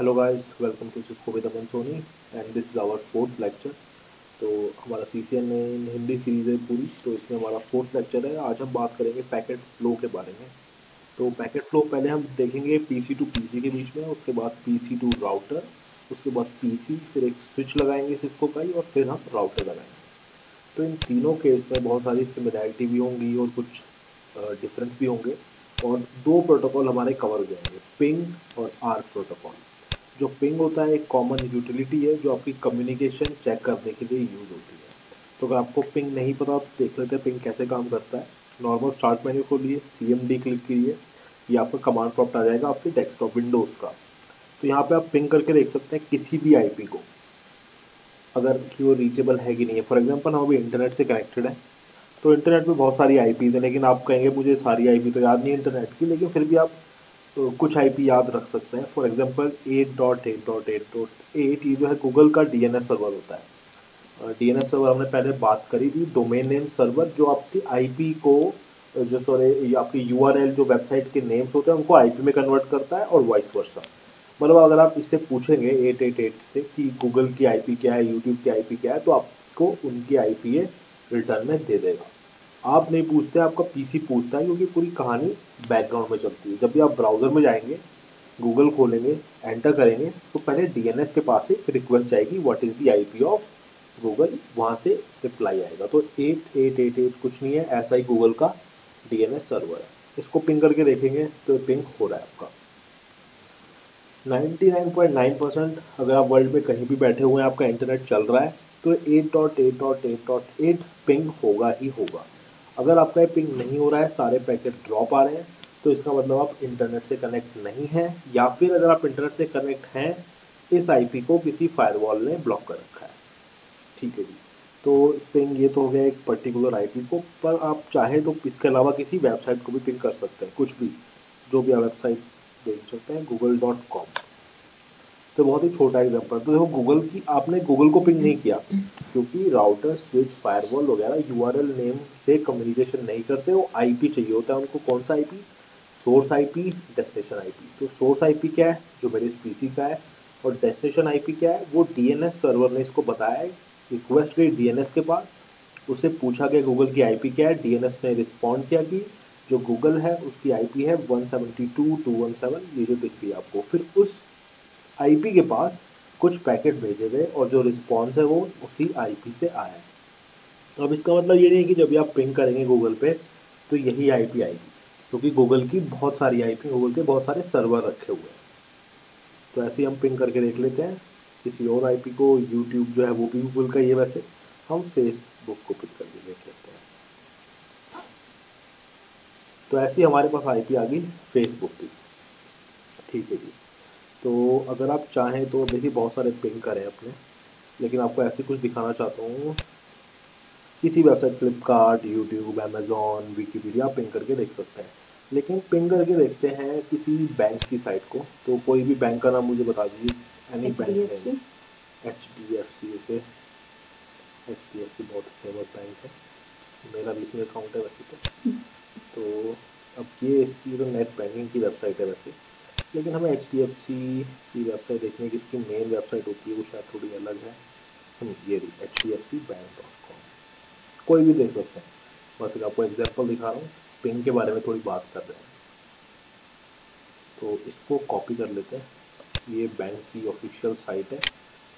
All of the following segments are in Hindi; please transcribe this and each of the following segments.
Hello guys, welcome to Cisco with Aman Soni and this is our fourth lecture. तो हमारा सीसीएन में हिंदी सीरीज़ है पूरी, तो इसमें हमारा फोर्थ लेक्चर है। आज हम बात करेंगे पैकेट फ्लो के बारे में। तो पैकेट फ्लो पहले हम देखेंगे पीसी टू पीसी के बीच में, उसके बाद पीसी टू राउटर, उसके बाद पीसी, फिर एक स्विच लगाएंगे सिस्को का ही, और फिर हम राउटर लगाएंगे। तो इन तीनों केस में बहुत सारी सिमिलैरिटी भी होंगी और कुछ डिफरेंस भी होंगे, और दो प्रोटोकॉल हमारे कवर हो जाएंगे, पिंग और आर्क प्रोटोकॉल। जो पिंग होता है एक कॉमन यूटिलिटी है जो आपकी कम्युनिकेशन चेक करने के लिए यूज़ होती है। तो अगर आपको पिंग नहीं पता तो देख लेते हैं पिंग कैसे काम करता है। नॉर्मल स्टार्ट मेन्यू खोलिए, CMD क्लिक कीजिए, ये आपका कमांड प्रॉम्प्ट आ जाएगा आपके डेस्कटॉप विंडोज़ का। तो यहाँ पे आप पिंग करके देख सकते हैं किसी भी आईपी को, अगर कि वो रीचेबल है कि नहीं है। फॉर एग्जांपल हम अभी इंटरनेट से कनेक्टेड है, तो इंटरनेट में बहुत सारी आईपीज़ हैं, लेकिन आप कहेंगे मुझे सारी आईपी तो याद नहीं है इंटरनेट की, लेकिन फिर भी आप कुछ आईपी याद रख सकते हैं। फॉर एग्जांपल 8.8.8.8 ये जो है गूगल का डीएनएस सर्वर होता है। डीएनएस सर्वर हमने पहले बात करी थी, डोमेन नेम सर्वर, जो आपकी आईपी को जो सॉरी आपकी यूआरएल जो वेबसाइट के नेम्स होते हैं उनको आईपी में कन्वर्ट करता है, और वाइस वर्सा। मतलब अगर आप इससे पूछेंगे 888 से कि गूगल की आईपी क्या है, यूट्यूब की आईपी क्या है, तो आपको उनकी आईपी रिटर्न में दे देगा। आप नहीं पूछते, आपका पीसी पूछता है, क्योंकि पूरी कहानी बैकग्राउंड में चलती है। जब भी आप ब्राउज़र में जाएंगे, गूगल खोलेंगे, एंटर करेंगे, तो पहले डीएनएस के पास एक रिक्वेस्ट जाएगी, what is the IP of Google, वहाँ से रिप्लाई आएगा। तो 8888 कुछ नहीं है, ऐसा ही गूगल का डीएनएस सर्वर है। इसको पिंग करके देखेंगे तो पिंग हो रहा है आपका 99.9%। अगर आप वर्ल्ड में कहीं भी बैठे हुए हैं, आपका इंटरनेट चल रहा है, तो 8.8.8.8 पिंग होगा ही होगा। अगर आपका ये पिंग नहीं हो रहा है, सारे पैकेट ड्रॉप आ रहे हैं, तो इसका मतलब आप इंटरनेट से कनेक्ट नहीं हैं, या फिर अगर आप इंटरनेट से कनेक्ट हैं, इस आईपी को किसी फायरवॉल ने ब्लॉक कर रखा है। ठीक है जी। तो पिंग ये तो हो गया एक पर्टिकुलर आईपी को, पर आप चाहे तो इसके अलावा किसी वेबसाइट को भी पिंग कर सकते हैं, कुछ भी, जो भी आप वेबसाइट देख सकते हैं, google.com। तो बहुत ही छोटा एग्जांपल, तो देखो गूगल की, आपने गूगल को पिंग नहीं किया, क्योंकि राउटर, स्विच, फायरवॉल वगैरह यूआरएल नेम से कम्युनिकेशन नहीं करते, वो आईपी चाहिए होता है उनको। कौन सा IP? Source IP, destination IP. तो सोर्स आईपी क्या है? जो मेरे इस पीसी का है। और डेस्टिनेशन आईपी क्या है? वो डीएनएस सर्वर ने इसको बताया है, रिक्वेस्ट गई डीएनएस के पास, उससे पूछा गया गूगल की आईपी क्या है, डीएनएस ने रिस्पॉन्ड किया कि जो गूगल है उसकी आईपी है 172.217, ये जो दिख रही है आपको। फिर उस आईपी के पास कुछ पैकेट भेजे गए, और जो रिस्पॉन्स है वो उसी आईपी से आया है। तो अब इसका मतलब ये नहीं है कि जब भी आप पिंग करेंगे गूगल पे तो यही आईपी आएगी, क्योंकि गूगल की बहुत सारी आईपी, गूगल के बहुत सारे सर्वर रखे हुए हैं। तो ऐसे ही हम पिंग करके देख लेते हैं किसी और आईपी को। यूट्यूब जो है वो भी गूगल का ही है, वैसे हम फेसबुक को पिंग करके देख लेते हैं। तो ऐसे ही हमारे पास आईपी आ गई फेसबुक की। ठीक है जी। तो अगर आप चाहें तो देखिए बहुत सारे पिंग करें अपने, लेकिन आपको ऐसे कुछ दिखाना चाहता हूँ। किसी website, Flipkart, YouTube, Amazon, Wikipedia, ping करके देख सकते हैं। लेकिन पिंग करके देखते हैं किसी बैंक की साइट को। तो कोई भी बैंक का नाम मुझे बता दीजिए, any bank name. HDFC। HDFC, okay. HDFC बहुत फेमस बैंक है, मेरा भी इसमें अकाउंट है वैसे तो अब ये इसकी तो नेट बैंकिंग की वेबसाइट है वैसे, लेकिन हमें HDFC की वेबसाइट देखने की, इसकी मेन वेबसाइट होती है वो शायद थोड़ी अलग है। ये रही HDFCbank.com, कोई भी देख सकते हैं। बस आपको एग्जांपल दिखा रहा हूँ, पिंग के बारे में थोड़ी बात कर रहे हैं। तो इसको कॉपी कर लेते हैं, ये बैंक की ऑफिशियल साइट है,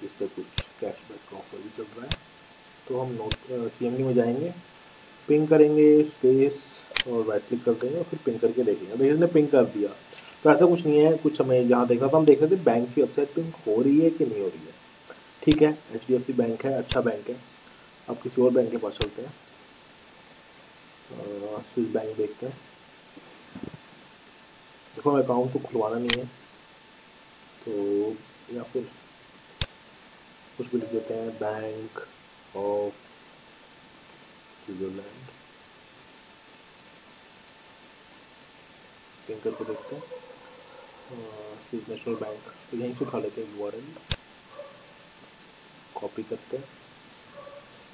इस पर कुछ कैशबैक का ऑफर भी चल रहा है। तो हम नोट CMD में जाएंगे, पिंग करेंगे स्पेस, और राइट क्लिक कर देंगे, और फिर पिंग करके देखेंगे। देखिए इसने पिंग कर दिया। तो ऐसा कुछ नहीं है, कुछ हमें जहाँ देखना था हम देख रहे थे बैंक की वेबसाइट पिंग हो रही है कि नहीं हो रही है। ठीक है, HDFC बैंक है, अच्छा बैंक है। अब किसी और बैंक के पास चलते हैं, स्विस बैंक देखते हैं। देखो अकाउंट तो खुलवाना नहीं है, तो या फिर कुछ भी लिख देते हैं, बैंक ऑफ स्विट्जरलैंड, पिंग करके देखते हैं। स्विस नेशनल बैंक, तो यहीं से उठा लेते हैं यूआरएल, कॉपी करते हैं,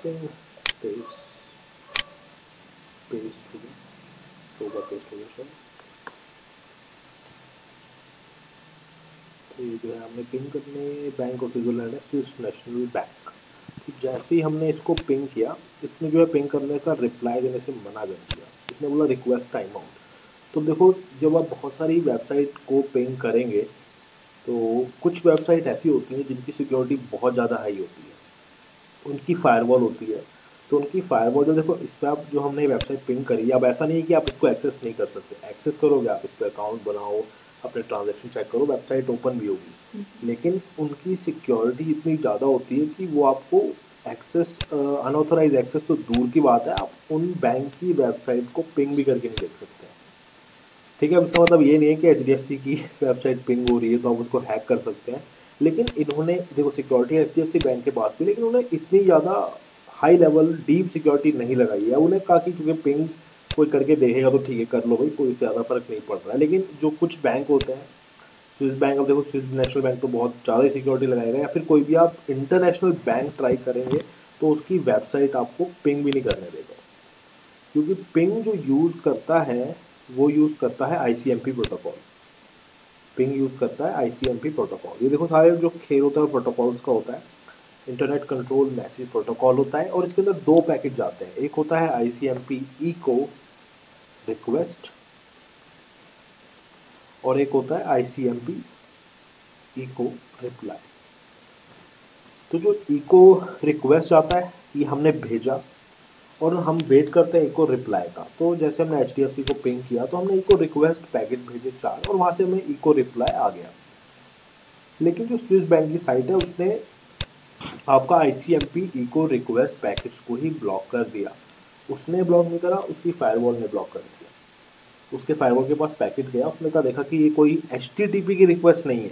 पिंग, पेस्ट, पेस्ट हो गया, दो बार पेस्ट हो गया शायद। ये जो है हमने पिंग करने बैंक ऑफ स्विट्जरलैंड है, स्विस नेशनल बैंक। तो जैसे ही हमने इसको पिंग किया, इसने जो है पिंग करने का रिप्लाई देने से मना कर दिया। इसने बोला रिक्वेस्ट टाइम आउट। तो देखो, जब आप बहुत सारी वेबसाइट को पिंग करेंगे तो कुछ वेबसाइट ऐसी होती हैं जिनकी सिक्योरिटी बहुत ज़्यादा हाई होती है, उनकी फायरवॉल होती है। तो उनकी फायरवॉल जो देखो, इस पर आप जो हमने वेबसाइट पिंग करी, अब ऐसा नहीं है कि आप इसको एक्सेस नहीं कर सकते, एक्सेस करोगे, आप इस पर अकाउंट बनाओ, अपने ट्रांजेक्शन चेक करो, वेबसाइट ओपन भी होगी, लेकिन उनकी सिक्योरिटी इतनी ज़्यादा होती है कि वो आपको एक्सेस, अनऑथराइज एक्सेस तो दूर की बात है, आप उन बैंक की वेबसाइट को पिंग भी करके नहीं देख सकते। ठीक है, अब इसका मतलब ये नहीं है कि एचडीएफसी की वेबसाइट पिंग हो रही है तो आप उसको हैक कर सकते हैं, लेकिन इन्होंने देखो सिक्योरिटी एचडीएफसी बैंक के पास भी, लेकिन उन्होंने इतनी ज़्यादा हाई लेवल डीप सिक्योरिटी नहीं लगाई है। उन्हें कहा कि क्योंकि पिंग कोई करके देखेगा तो ठीक है, कर लो भाई, कोई ज़्यादा फर्क नहीं पड़ रहा है। लेकिन जो कुछ बैंक होते हैं, स्विस बैंक, अब देखो स्विस नेशनल बैंक तो बहुत ज़्यादा ही सिक्योरिटी लगाएगा, या फिर कोई भी आप इंटरनेशनल बैंक ट्राई करेंगे तो उसकी वेबसाइट आपको पिंग भी नहीं करने देगा, क्योंकि पिंग जो यूज़ करता है वो यूज़ करता है आईसीएमपी प्रोटोकॉल। पिंग यूज़ करता है आईसीएमपी प्रोटोकॉल। ये देखो सारे जो खेल होता है प्रोटोकॉल्स का होता है, इंटरनेट कंट्रोल मैसेज प्रोटोकॉल होता है, और इसके अंदर दो पैकेज जाते हैं। एक होता है आईसीएमपी इको रिक्वेस्ट और एक होता है आईसीएमपी इको रिप्लाई। तो जो इको रिक्वेस्ट आता है ये हमने भेजा, और हम वेट करते हैं इको रिप्लाई का। तो जैसे हमने एचडीएफसी को पिंग किया तो हमने इको रिक्वेस्ट पैकेट भेजे 4, और वहाँ से हमें इको रिप्लाई आ गया। लेकिन जो स्विस बैंक की साइट है उसने आपका आईसीएमपी इको रिक्वेस्ट पैकेज को ही ब्लॉक कर दिया। उसने ब्लॉक नहीं करा, उसकी फायरवॉल ने ब्लॉक कर दिया। उसके फायरवॉल के पास पैकेट गया, उसने कहा देखा कि ये कोई एचटीटीपी की रिक्वेस्ट नहीं है।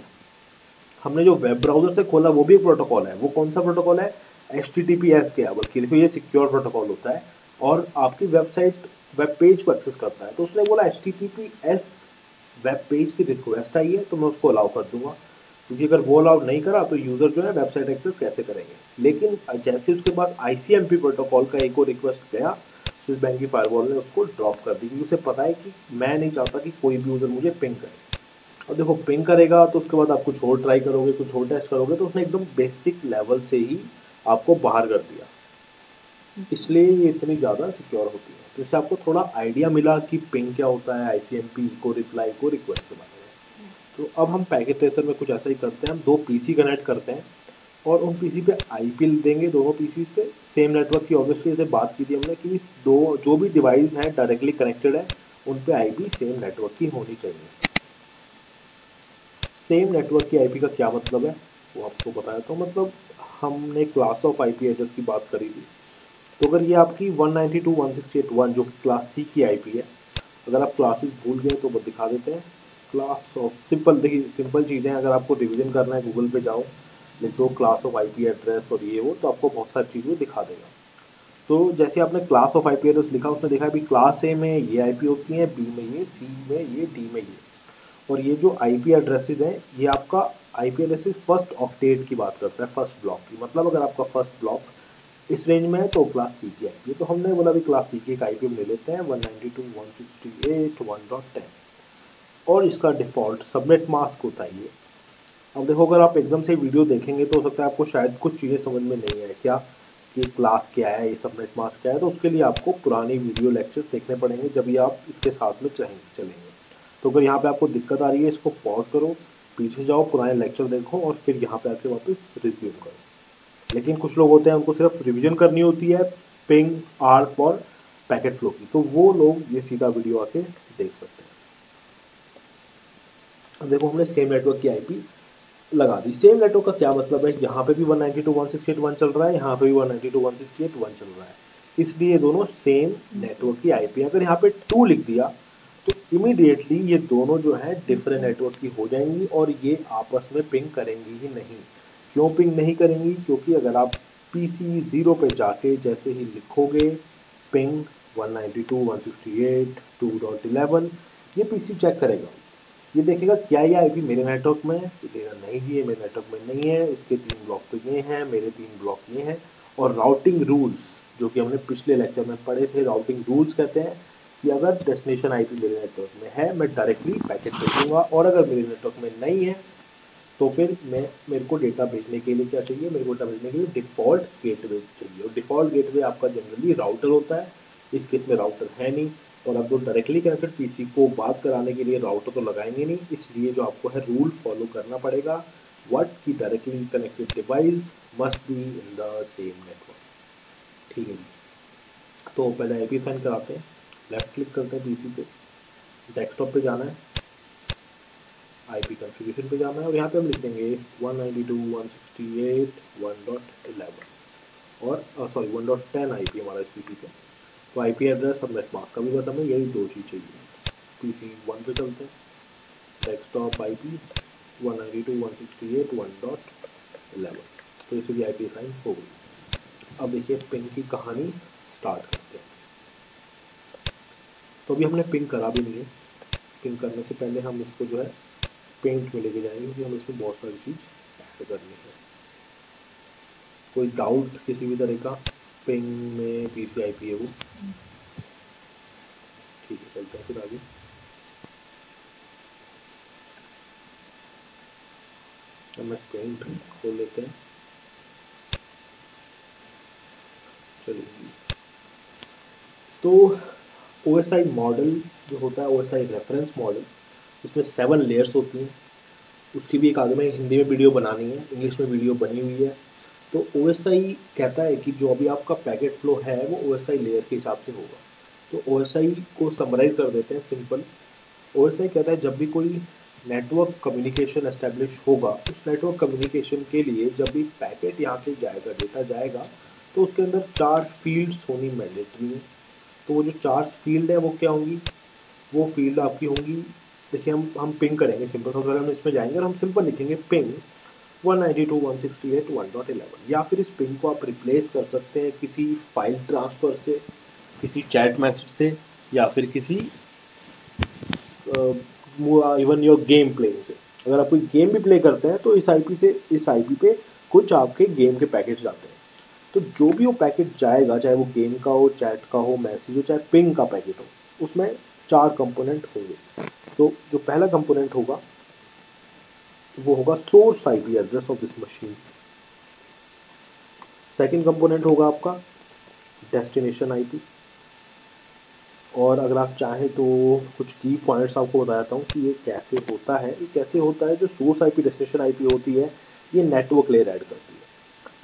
हमने जो वेब ब्राउजर से खोला वो भी एक प्रोटोकॉल है। वो कौन सा प्रोटोकॉल है? HTTPS के, बल्कि देखो ये सिक्योर प्रोटोकॉल होता है और आपकी वेबसाइट वेब पेज को एक्सेस करता है। तो उसने बोला HTTPS वेब पेज की रिक्वेस्ट आई है तो मैं उसको अलाउ कर दूंगा, क्योंकि अगर वो अलाउ नहीं करा तो यूजर जो है वेबसाइट एक्सेस कैसे करेंगे। लेकिन जैसे उसके बाद ICMP प्रोटोकॉल का एक और रिक्वेस्ट गया, स्विस बैंक की फायरवॉल ने उसको ड्रॉप कर दी, क्योंकि उसे पता है कि मैं नहीं चाहता कि कोई भी यूजर मुझे पिंग करे। और देखो पिंग करेगा तो उसके बाद आप कुछ और ट्राई करोगे, कुछ और टेस्ट करोगे, तो उसने एकदम बेसिक लेवल से ही आपको बाहर कर दिया। इसलिए ये इतनी ज़्यादा सिक्योर होती है। तो इससे आपको थोड़ा आइडिया मिला कि पिंग क्या होता है, आईसीएमपी को रिप्लाई को रिक्वेस्ट के बारे में। तो अब हम पैकेट ट्रेसर में कुछ ऐसा ही करते हैं, हम दो पीसी कनेक्ट करते हैं और उन पीसी पे आईपी देंगे, दोनों पीसी पे सेम नेटवर्क की। ऑब्वियसली जैसे बात की थी हमने कि दो जो भी डिवाइस हैं डायरेक्टली कनेक्टेड है उन पे आईपी सेम नेटवर्क की होनी चाहिए। सेम नेटवर्क की आईपी का क्या मतलब है वो आपको बताया। तो मतलब हमने क्लास ऑफ आईपी एड्रेस की बात करी थी, तो अगर ये आपकी 192.168.1 जो क्लास सी की आईपी है, अगर आप क्लासेस भूल गए तो वो दिखा देते हैं। क्लास ऑफ सिंपल, देखिए सिंपल चीज़ें, अगर आपको रिवीजन करना है गूगल पे जाओ, लिख दो क्लास ऑफ आईपी एड्रेस और ये वो, तो आपको बहुत सारी चीज़ें दिखा देगा। तो जैसे आपने क्लास ऑफ आईपी एड्रेस लिखा, उसने देखा भी क्लास ए में ये आईपी होती है, बी में ये, सी में ये, डी में ये। और ये जो आईपी एड्रेसेस हैं ये आपका आईपी एड्रेसेस फर्स्ट ऑक्टेट की बात करता है, फर्स्ट ब्लॉक की। मतलब अगर आपका फर्स्ट ब्लॉक इस रेंज में है तो क्लास सी की आईपी है। तो हमने बोला भी क्लास सी की एक आईपी ले लेते हैं 192.168.1.10, और इसका डिफ़ॉल्ट सबनेट मास्क होता है ये। अब देखो अगर आप एकदम से वीडियो देखेंगे तो हो सकता है आपको शायद कुछ चीज़ें समझ में नहीं आए, क्या कि क्लास क्या है, ये सबनेट मास्क क्या है। तो उसके लिए आपको पुरानी वीडियो लेक्चर्स देखने पड़ेंगे जब ये आप इसके साथ में चलेंगे। तो अगर यहाँ पे आपको दिक्कत आ रही है, इसको पॉज करो, पीछे जाओ, पुराने लेक्चर देखो और फिर यहाँ पे आके वापस रिज्यूम करो। लेकिन कुछ लोग होते हैं उनको सिर्फ रिवीजन करनी होती है पिंग, आर्क और पैकेट फ्लो की, तो वो लोग ये सीधा वीडियो आके देख सकते हैं। अब देखो हमने सेम नेटवर्क की आईपी लगा दी। सेम नेटवर्क का क्या मतलब है, यहाँ पे भी 192.168.1 चल रहा है, यहाँ पे भी 192.168.1 चल रहा है, इसलिए दोनों सेम नेटवर्क की आईपी। अगर यहाँ पे 2 लिख दिया तो इमीडिएटली ये दोनों जो है डिफरेंट नेटवर्क की हो जाएंगी और ये आपस में पिंग करेंगी ही नहीं। क्यों पिंग नहीं करेंगी? क्योंकि अगर आप PC 0 पे जाके जैसे ही लिखोगे पिंग 192.168.2.11, ये PC चेक करेगा, ये देखेगा क्या ये आईपी मेरे नेटवर्क में है, ये देगा नहीं जी ये मेरे नेटवर्क में नहीं है, इसके 3 ब्लॉक तो ये हैं, मेरे 3 ब्लॉक ये हैं। और राउटिंग रूल्स जो कि हमने पिछले लेक्चर में पढ़े थे, राउटिंग रूल्स कहते हैं कि अगर डेस्टिनेशन आईपी मेरे नेटवर्क में है मैं डायरेक्टली पैकेट भेजूंगा, और अगर मेरे नेटवर्क में नहीं है तो फिर मेरे को डेटा भेजने के लिए क्या चाहिए, मेरे को डेटा भेजने के लिए डिफ़ॉल्ट गेटवे चाहिए, और डिफ़ॉल्ट गेटवे आपका जनरली राउटर होता है। इस केस में राउटर है नहीं, और अब जो डायरेक्टली कनेक्टेड पीसी को बात कराने के लिए राउटर तो लगाएंगे नहीं, इसलिए जो आपको है रूल फॉलो करना पड़ेगा, व्हाट की directly connected device must be in the same network. ठीक है जी, तो पहले आईपी साइन कराते हैं, लेफ्ट क्लिक करते हैं पीसी पे, डेस्कटॉप पे जाना है, आईपी कॉन्फ़िगरेशन पे जाना है, और यहाँ पे हम लिख देंगे 192.168.1.11 और सॉरी 1.10 आईपी हमारा इस पीसी पे। तो आईपी एड्रेस अब नेट मास्क का भी बस हमें यही दो चीज़ चाहिए। पीसी 1 पे चलते हैं, डेस्कटॉप आईपी 192.168.1.11, तो इसे भी आईपी साइन हो गई। अब देखिए पिंग की कहानी स्टार्ट करते हैं। तो अभी हमने पिंग करा भी नहीं है, पिंग करने से पहले हम इसको जो है पेंट में लेके जाएंगे, क्योंकि हम इसमें बहुत सारी चीज़ ऐड करनी है। कोई डाउट किसी भी तरह का पिंग में पीसीआईपी है वो? ठीक है, चलते हैं फिर आगे। एमएस पेंट खोल लेते हैं, चलिए। तो ओएसआई मॉडल जो होता है, ओएसआई रेफरेंस मॉडल, उसमें 7 लेयर्स होती हैं। उसकी भी एक आगे में हिंदी में वीडियो बनानी है, इंग्लिश में वीडियो बनी हुई है। तो ओएसआई कहता है कि जो अभी आपका पैकेट फ्लो है वो ओएसआई लेयर के हिसाब से होगा। तो ओएसआई को समराइज कर देते हैं सिंपल। ओएसआई कहता है जब भी कोई नेटवर्क कम्युनिकेशन एस्टेब्लिश होगा, उस नेटवर्क कम्युनिकेशन के लिए जब भी पैकेट यहाँ से जाएगा, डेटा जाएगा, तो उसके अंदर 4 फील्ड्स होनी मैंडेटरी है। तो वो जो 4 फील्ड है वो क्या होंगी, वो फील्ड आपकी होंगी, देखिए हम पिंग करेंगे सिंपल, तो अगर हम इसमें जाएंगे और हम सिंपल लिखेंगे पिंग 192.168.1.11, या फिर इस पिंग को आप रिप्लेस कर सकते हैं किसी फाइल ट्रांसफ़र से, किसी चैट मैसेज से, या फिर किसी इवन योर गेम प्लेइंग से। अगर आप कोई गेम भी प्ले करते हैं तो इस आईपी से इस आईपी पे कुछ आपके गेम के पैकेट जाते हैं। तो जो भी वो पैकेट जाएगा, चाहे वो गेम का हो, चैट का हो, मैसेज हो, चाहे पिंग का पैकेट हो, उसमें 4 कंपोनेंट होंगे। तो जो पहला कंपोनेंट होगा वो होगा source IP address of this machine. Second component होगा आपका डेस्टिनेशन आईपी, और अगर आप चाहें तो कुछ की पॉइंट्स आपको बताता हूँ कि ये कैसे होता है। ये कैसे होता है, जो सोर्स आईपी डेस्टिनेशन आईपी होती है, ये नेटवर्क लेयर ऐड करती है।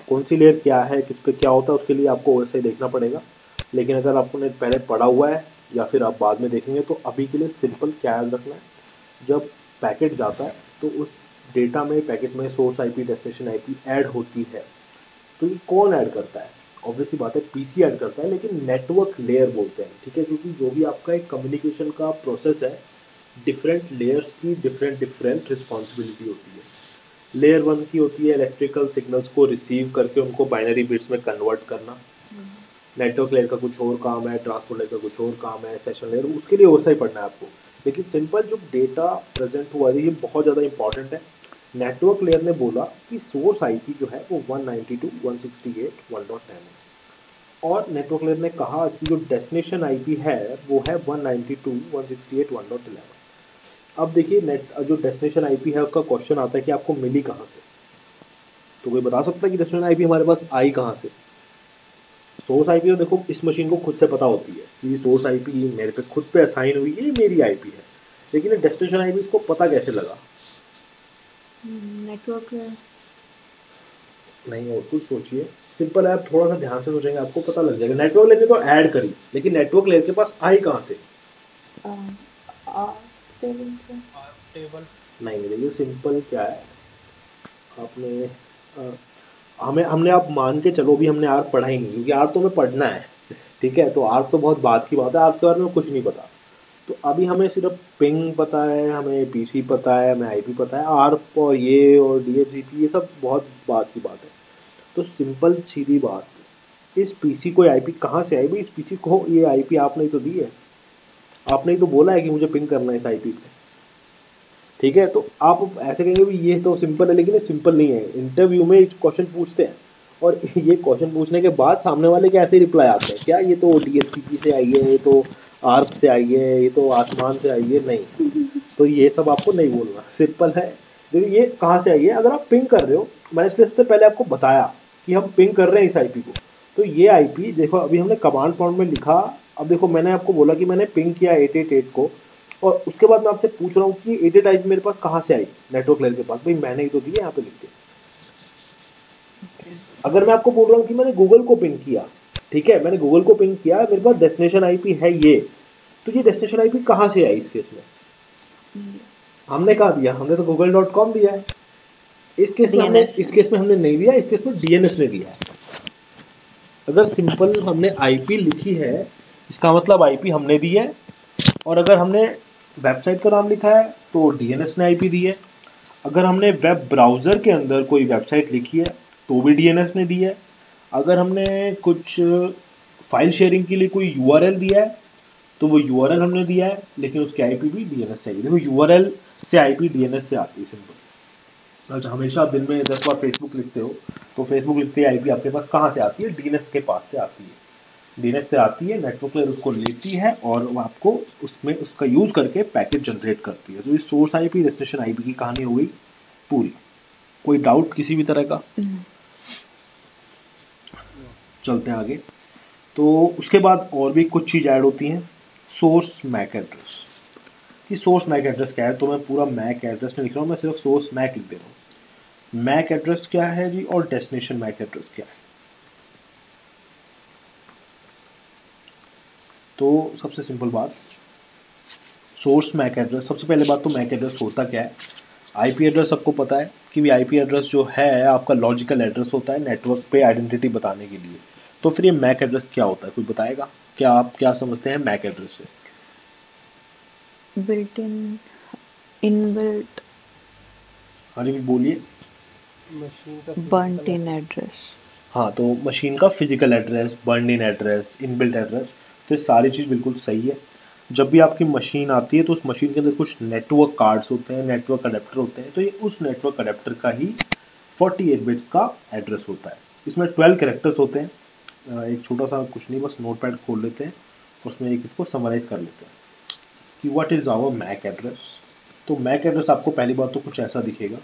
कौन सी लेयर क्या है, किस पे क्या होता है, उसके लिए आपको वैसे ही देखना पड़ेगा। लेकिन अगर आपने पहले पढ़ा हुआ है या फिर आप बाद में देखेंगे, तो अभी के लिए सिंपल क्या याद रखना है, जब पैकेट जाता है तो उस डेटा में, पैकेट में source IP destination IP add होती है। तो ये कौन ऐड करता है? ऑब्वियसली बात है पीसी ऐड करता है, लेकिन नेटवर्क लेयर बोलते हैं, ठीक है, क्योंकि जो भी आपका एक कम्युनिकेशन का प्रोसेस है, डिफरेंट लेयर्स की डिफरेंट रिस्पॉन्सिबिलिटी होती है। लेयर 1 की होती है इलेक्ट्रिकल सिग्नल्स को रिसीव करके उनको बाइनरी बिट्स में कन्वर्ट करना। नेटवर्क लेयर का कुछ और काम है, ट्रांसपोर्ट लेयर का कुछ और काम है, सेशन लेयर, उसके लिए वैसा ही पढ़ना है आपको। लेकिन सिंपल जो डेटा प्रेजेंट हुआ है, ये बहुत ज़्यादा इंपॉर्टेंट है। नेटवर्क लेयर ने बोला कि सोर्स आईपी जो है वो 192.168.1.10 है, और नेटवर्क लेयर ने कहा कि जो डेस्टिनेशन आईपी है वो है 192.168.1.11। अब देखिए जो डेस्टिनेशन आईपी है उसका क्वेश्चन आता है कि आपको मिली कहाँ से। तो कोई बता सकता है कि डेस्टिनेशन आईपी हमारे पास आई कहाँ से? सोर्स आईपी तो देखो इस मशीन को खुद से पता होती है कि सोर्स आईपी मेरे पे खुद पे असाइन हुई है, ये मेरी आईपी है। लेकिन डेस्टिनेशन आईपी इसको पता कैसे लगा? नेटवर्क नहीं, और कुछ सोचिए, सिंपल है, आप थोड़ा सा ध्यान से सोचेंगे आपको पता लग जाएगा। नेटवर्क लेयर ने तो ऐड करी, लेकिन नेटवर्क लेयर के पास आई कहाँ से? टेबल नहीं, देखिए सिंपल क्या है, आपने हमने आप मान के चलो भी हमने आर पढ़ा ही नहीं, क्योंकि आर तो हमें पढ़ना है, ठीक है। तो आर तो बहुत बात की बात है, आर के बारे में कुछ नहीं पता। तो अभी हमें सिर्फ पिंग पता है, हमें पीसी पता है, हमें आईपी पता है, आर और ये और डीएचसीपी ये सब बहुत बात की बात है। तो सिंपल सीधी बात, इस पीसी को आईपी कहाँ से आई भाई? इस पीसी को ये आईपी आपने ही तो दी है, आपने ही तो बोला है कि मुझे पिंग करना है इस आईपी पे, ठीक है। तो आप ऐसे कहेंगे भी ये तो सिंपल है, लेकिन ये सिंपल नहीं है। इंटरव्यू में क्वेश्चन पूछते हैं, और ये क्वेश्चन पूछने के बाद सामने वाले के ऐसे रिप्लाई आते हैं, क्या ये तो डीएचसीपी से आई है, ये तो आर्प से आई है, ये तो आसमान से आई है। नहीं, तो ये सब आपको नहीं बोलना, सिंपल है। देखिए ये कहाँ से आई है, अगर आप पिंग कर रहे हो, मैंने इसलिए सबसे पहले आपको बताया कि हम पिंग कर रहे हैं इस आईपी को, तो ये आईपी देखो अभी हमने कमांड प्रॉम्प्ट में लिखा। अब देखो मैंने आपको बोला कि मैंने पिंग किया 888 को, और उसके बाद मैं आपसे पूछ रहा हूँ कि 888 आईपी मेरे पास कहाँ से आई, नेटवर्क लेयर के पास, भाई मैंने ही तो दी है यहाँ पे लिख के। अगर मैं आपको बोल रहा हूँ कि मैंने गूगल को पिंग किया, ठीक है, मैंने गूगल को पिंग किया, मेरे पास डेस्टिनेशन आईपी है ये, तो ये डेस्टिनेशन आईपी कहाँ से आई इस केस में? हमने कहा दिया, हमने तो google.com दिया है। इस केस में हमने नहीं दिया, इस केस में डीएनएस ने दिया है। अगर सिंपल हमने आईपी लिखी है, इसका मतलब आईपी हमने दी है, और अगर हमने वेबसाइट का नाम लिखा है तो डीएनएस ने आईपी दी है। अगर हमने वेब ब्राउज़र के अंदर कोई वेबसाइट लिखी है तो भी डीएनएस ने दी है। अगर हमने कुछ फाइल शेयरिंग के लिए कोई यूआरएल दिया है तो वो यूआरएल हमने दिया है, लेकिन उसकी आईपी भी डीएनएस से आई। देखो यूआरएल से आईपी डीएनएस से आती है सिंपल। अच्छा, हमेशा आप दिन में 10 बार फेसबुक लिखते हो तो फेसबुक लिखते ही आईपी आपके पास कहाँ से आती है? डीएनएस के पास से आती है। डीएनएस से आती है, नेटवर्क लेयर उसको लेती है और वो आपको उसमें उसका यूज़ करके पैकेट जनरेट करती है। तो ये सोर्स आईपी डेस्टिनेशन आईपी की कहानी हो गई पूरी। कोई डाउट किसी भी तरह का? चलते हैं आगे। तो उसके बाद और भी कुछ चीज़ ऐड होती हैं। सोर्स मैक एड्रेस, कि सोर्स मैक एड्रेस क्या है, तो मैं पूरा मैक एड्रेस नहीं लिख रहा हूँ, मैं सिर्फ सोर्स मैक लिख दे रहा हूँ। मैक एड्रेस क्या है जी, और डेस्टिनेशन मैक एड्रेस क्या है? तो सबसे सिंपल बात, सोर्स मैक एड्रेस, सबसे पहले बात तो मैक एड्रेस होता क्या है? आईपी एड्रेस सबको पता है कि आईपी एड्रेस जो है आपका लॉजिकल एड्रेस होता है नेटवर्क पे आइडेंटिटी बताने के लिए। तो फिर ये मैक एड्रेस क्या होता है, कोई बताएगा? क्या आप क्या समझते हैं मैक एड्रेस से? बिल्ट इन, इनबिल्ट, हाँ जी बोलिए। बर्न्ट इन एड्रेस। हाँ, तो मशीन का फिजिकल एड्रेस, बर्न इन एड्रेस, इनबिल्ट एड्रेस, तो ये सारी चीज़ बिल्कुल सही है। जब भी आपकी मशीन आती है तो उस मशीन के अंदर कुछ नेटवर्क कार्ड्स होते हैं, नेटवर्क अडेप्टर होते हैं, तो ये उस नेटवर्क अडेप्टर का ही 48 बिट्स का एड्रेस होता है। इसमें 12 कैरेक्टर्स होते हैं। एक छोटा सा कुछ नहीं, बस नोटपैड खोल लेते हैं, उसमें एक इसको समराइज़ कर लेते हैं कि what is our MAC address. तो मैक एड्रेस आपको पहली बात तो कुछ ऐसा दिखेगा,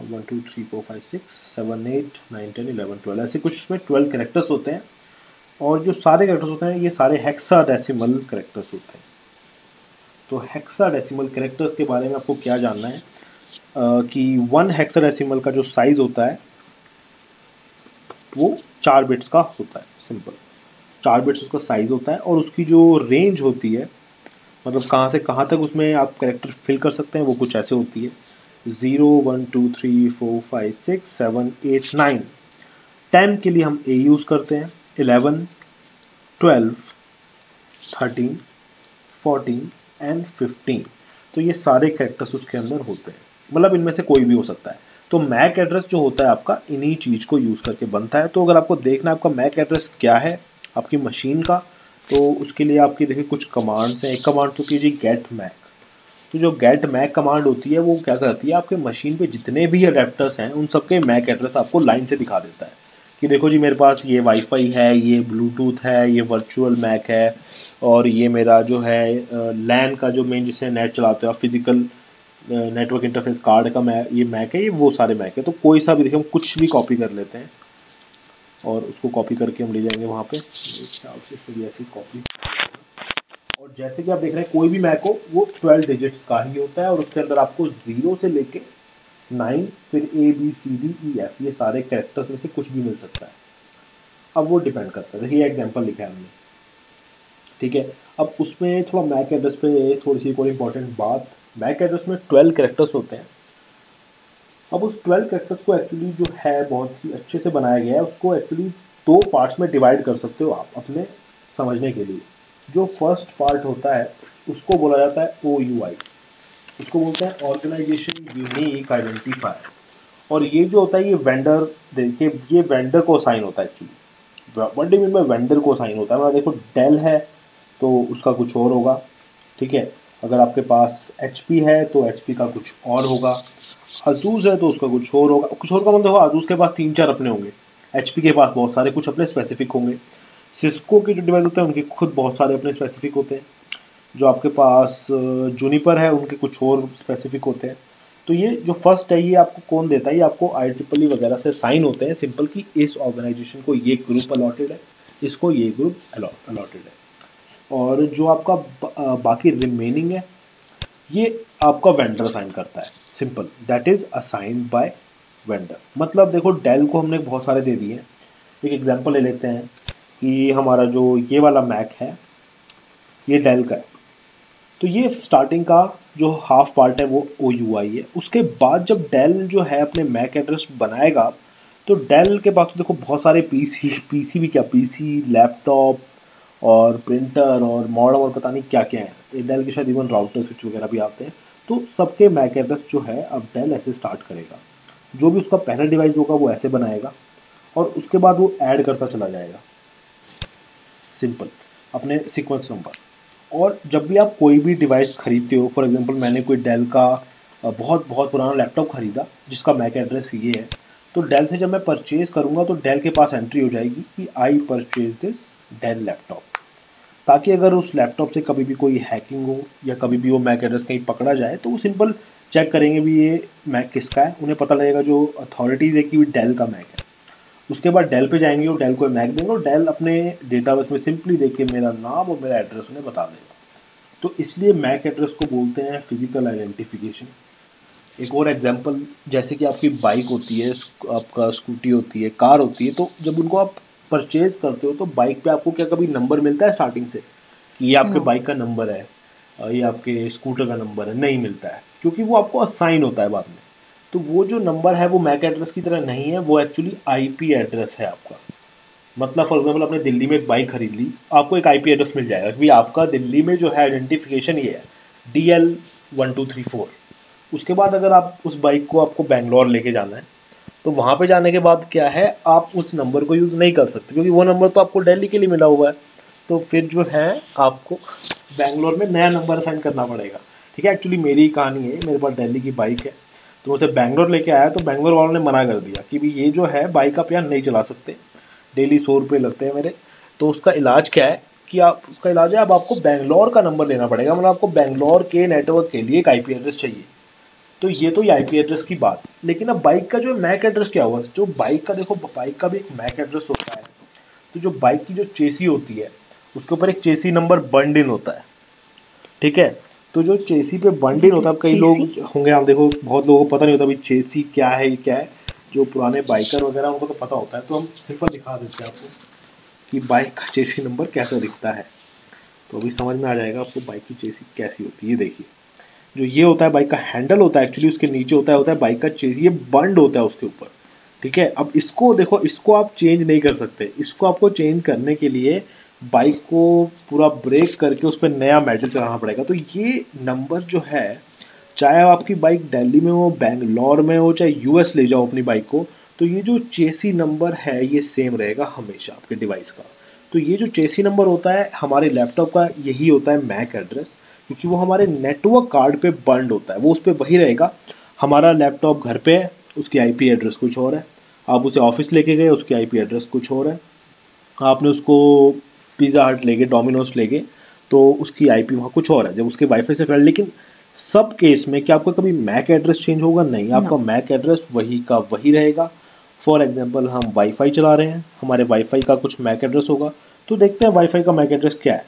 1 2 3 4 5 6 7 8 9 10 11 12, ऐसे कुछ इसमें 12 कैरेक्टर्स होते हैं। और जो सारे कैरेक्टर्स होते हैं ये सारे हेक्साडेसिमल कैरेक्टर्स होते हैं। तो हेक्साडेसिमल कैरेक्टर्स के बारे में आपको क्या जानना है, कि 1 हेक्साडेसिमल का जो साइज़ होता है वो 4 बिट्स का होता है। सिंपल 4 बिट्स उसका साइज़ होता है, और उसकी जो रेंज होती है, मतलब कहाँ से कहाँ तक उसमें आप कैरेक्टर फिल कर सकते हैं, वो कुछ ऐसे होती है 0 1 2 3 4 5 6 7 8 9। 10 के लिए हम ए यूज़ करते हैं, 11 12 13 14 एंड 15। तो ये सारे कैरेक्टर्स उसके अंदर होते हैं, मतलब इनमें से कोई भी हो सकता है। तो मैक एड्रेस जो होता है आपका इन्हीं चीज़ को यूज़ करके बनता है। तो अगर आपको देखना है आपका मैक एड्रेस क्या है आपकी मशीन का, तो उसके लिए आपकी देखिए कुछ कमांड्स हैं। एक कमांड तो कीजिए गेट मैक। तो जो गेट मैक कमांड होती है वो क्या करती है, आपके मशीन पे जितने भी अडेप्टर्स हैं उन सबके मैक एड्रेस आपको लाइन से दिखा देता है कि देखो जी मेरे पास ये वाईफाई है, ये ब्लूटूथ है, ये वर्चुअल मैक है, और ये मेरा जो है लैन का जो मेन जिससे नेट चलाते हो आप, फिजिकल नेटवर्क इंटरफेस कार्ड का ये मैक है, ये वो सारे मैक है। तो कोई सा भी देखिए हम कुछ भी कॉपी कर लेते हैं और उसको कॉपी करके हम ले जाएंगे वहाँ पे, ऐसी कॉपी। और जैसे कि आप देख रहे हैं कोई भी मैक हो वो 12 डिजिट्स का ही होता है, और उसके अंदर आपको 0 से लेके 9 फिर ABCDEF ये सारे कैरेक्टर्स में से कुछ भी मिल सकता है। अब वो डिपेंड करता है, देखिए एग्जांपल लिखा है हमने, ठीक है। अब उसमें थोड़ा मैक एड्रेस पे थोड़ी सी और इम्पोर्टेंट बात, मैक एड्रेस में 12 कैरेक्टर्स होते हैं। अब उस 12 कैरेक्टर्स को एक्चुअली जो है बहुत ही अच्छे से बनाया गया है, उसको एक्चुअली 2 पार्ट्स में डिवाइड कर सकते हो आप अपने समझने के लिए। जो फर्स्ट पार्ट होता है उसको बोला जाता है OUI, उसको बोलते हैं ऑर्गेनाइजेशन यूनिक आइडेंटिफायर। और ये जो होता है ये वेंडर, देखिए ये वेंडर को साइन होता है actually. What do mean by vendor को साइन होता है, मतलब देखो डेल है तो उसका कुछ और होगा, ठीक है। अगर आपके पास HP है तो HP का कुछ और होगा, आसूस है तो उसका कुछ और होगा। कुछ और का मतलब आसूस के पास 3-4 अपने होंगे, HP के पास बहुत सारे कुछ अपने स्पेसिफिक होंगे। सिस्को के जो डिवाइस होते हैं उनके खुद बहुत सारे अपने स्पेसिफिक होते हैं। जो आपके पास जूनिपर है उनके कुछ और स्पेसिफिक होते हैं। तो ये जो फर्स्ट है ये आपको कौन देता है, ये आपको IEEE वगैरह से साइन होते हैं सिंपल कि इस ऑर्गेनाइजेशन को ये ग्रुप अलॉटेड है, इसको ये ग्रुप अलॉटेड है। और जो आपका बाकी रिमेनिंग है ये आपका वेंडर असाइन करता है, simple that is assigned by vendor. मतलब देखो डेल को हमने बहुत सारे दे दिए हैं। एक एग्जांपल ले लेते हैं कि हमारा जो ये वाला मैक है ये डेल का है, तो ये स्टार्टिंग का जो हाफ पार्ट है वो OUI है। उसके बाद जब डेल जो है अपने मैक एड्रेस बनाएगा तो डेल के पास तो देखो बहुत सारे पीसी भी क्या पीसी लैपटॉप और प्रिंटर और मॉडम और पता नहीं क्या क्या है, डेल के शायद इवन राउटर स्विच वगैरह भी आते हैं। तो सबके मैक एड्रेस जो है अब डेल ऐसे स्टार्ट करेगा, जो भी उसका पहला डिवाइस होगा वो ऐसे बनाएगा और उसके बाद वो ऐड करता चला जाएगा सिंपल अपने सीक्वेंस नंबर। और जब भी आप कोई भी डिवाइस खरीदते हो, फॉर एग्जांपल मैंने कोई डेल का बहुत बहुत पुराना लैपटॉप खरीदा जिसका मैक एड्रेस ये है, तो डेल से जब मैं परचेज़ करूँगा तो डेल के पास एंट्री हो जाएगी कि I purchase this Dell laptop, ताकि अगर उस लैपटॉप से कभी भी कोई हैकिंग हो या कभी भी वो मैक एड्रेस कहीं पकड़ा जाए तो वो सिंपल चेक करेंगे भी ये मैक किसका है, उन्हें पता लगेगा जो अथॉरिटीज़ है कि वो डेल का मैक है। उसके बाद डेल पे जाएंगे और डेल को मैक देंगे और डेल अपने डेटाबेस में सिंपली देख के मेरा नाम और मेरा एड्रेस उन्हें बता देगा। तो इसलिए मैक एड्रेस को बोलते हैं फिजिकल आइडेंटिफिकेशन। एक और एग्जांपल, जैसे कि आपकी बाइक होती है, आपका स्कूटी होती है, कार होती है, तो जब उनको आप परचेज करते हो तो बाइक पे आपको क्या कभी नंबर मिलता है स्टार्टिंग से कि ये आपके नो। बाइक का नंबर है, ये आपके स्कूटर का नंबर है? नहीं मिलता है, क्योंकि वो आपको असाइन होता है बाद में। तो वो जो नंबर है वो मैक एड्रेस की तरह नहीं है, वो एक्चुअली IP एड्रेस है आपका। मतलब फॉर एग्जाम्पल आपने दिल्ली में एक बाइक खरीद ली, आपको एक IP एड्रेस मिल जाएगा कि आपका दिल्ली में जो है आइडेंटिफिकेशन ये है DL1234। उसके बाद अगर आप उस बाइक को आपको बेंगलोर लेके जाना है तो वहाँ पे जाने के बाद क्या है, आप उस नंबर को यूज़ नहीं कर सकते क्योंकि वो नंबर तो आपको दिल्ली के लिए मिला हुआ है। तो फिर जो है आपको बेंगलोर में नया नंबर असाइन करना पड़ेगा। ठीक है, एक्चुअली मेरी ही कहानी है, मेरे पास दिल्ली की बाइक है, तो उसे बेंगलोर लेके आया तो बेंगलोर वालों ने मना कर दिया कि भी ये जो है बाइक आप यहाँ नहीं चला सकते, डेली 100 रुपये लगते हैं मेरे। तो उसका इलाज क्या है कि आप उसका इलाज है अब आपको बेंगलोर का नंबर लेना पड़ेगा, मतलब आपको बेंगलोर के नेटवर्क के लिए एक IP एड्रेस चाहिए। तो ये तो ये IP एड्रेस की बात, लेकिन अब बाइक का जो मैक एड्रेस क्या हुआ, जो बाइक का देखो बाइक का भी एक मैक एड्रेस होता है। तो जो बाइक की जो चेसी होती है उसके ऊपर एक चेसी नंबर बंड इन होता है। ठीक है, तो जो चेसी पे बंड इन What होता है, is अब कई लोग चेसी? होंगे, आप देखो बहुत लोगों को पता नहीं होता भाई चेसी क्या है, ये क्या है। जो पुराने बाइकर वगैरह उनको तो पता होता है, तो हम सिंपल दिखा देते हैं आपको कि बाइक का चेसी नंबर कैसा दिखता है। तो अभी समझ में आ जाएगा आपको बाइक की चेसी कैसी होती है। ये देखिए, जो ये होता है बाइक का हैंडल होता है, एक्चुअली उसके नीचे होता है बाइक का चेसी, ये बंड होता है उसके ऊपर। ठीक है, अब इसको देखो, इसको आप चेंज नहीं कर सकते, इसको आपको चेंज करने के लिए बाइक को पूरा ब्रेक करके उस पर नया मेटल चढ़ाना पड़ेगा। तो ये नंबर जो है, चाहे आपकी बाइक दिल्ली में हो, बेंगलोर में हो, चाहे US ले जाओ अपनी बाइक को, तो ये जो चेसी नंबर है ये सेम रहेगा हमेशा आपके डिवाइस का। तो ये जो चेसी नंबर होता है हमारे लैपटॉप का, यही होता है मैक एड्रेस, क्योंकि वो हमारे नेटवर्क कार्ड पे बंड होता है, वो उस पर वही रहेगा। हमारा लैपटॉप घर पे है, उसकी IP एड्रेस कुछ और है, आप उसे ऑफिस लेके गए उसकी IP एड्रेस कुछ और है, आपने उसको पिज़्ज़ा हट ले गए, डोमिनोज ले गए, तो उसकी IP वहाँ कुछ और है जब उसके वाईफाई से कर। लेकिन सब केस में क्या आपका कभी मैक एड्रेस चेंज होगा? नहीं, आपका No. मैक एड्रेस वही का वही रहेगा। फॉर एग्जांपल हम वाईफाई चला रहे हैं, हमारे वाईफाई का कुछ मैक एड्रेस होगा, तो देखते हैं वाईफाई का मैक एड्रेस क्या है।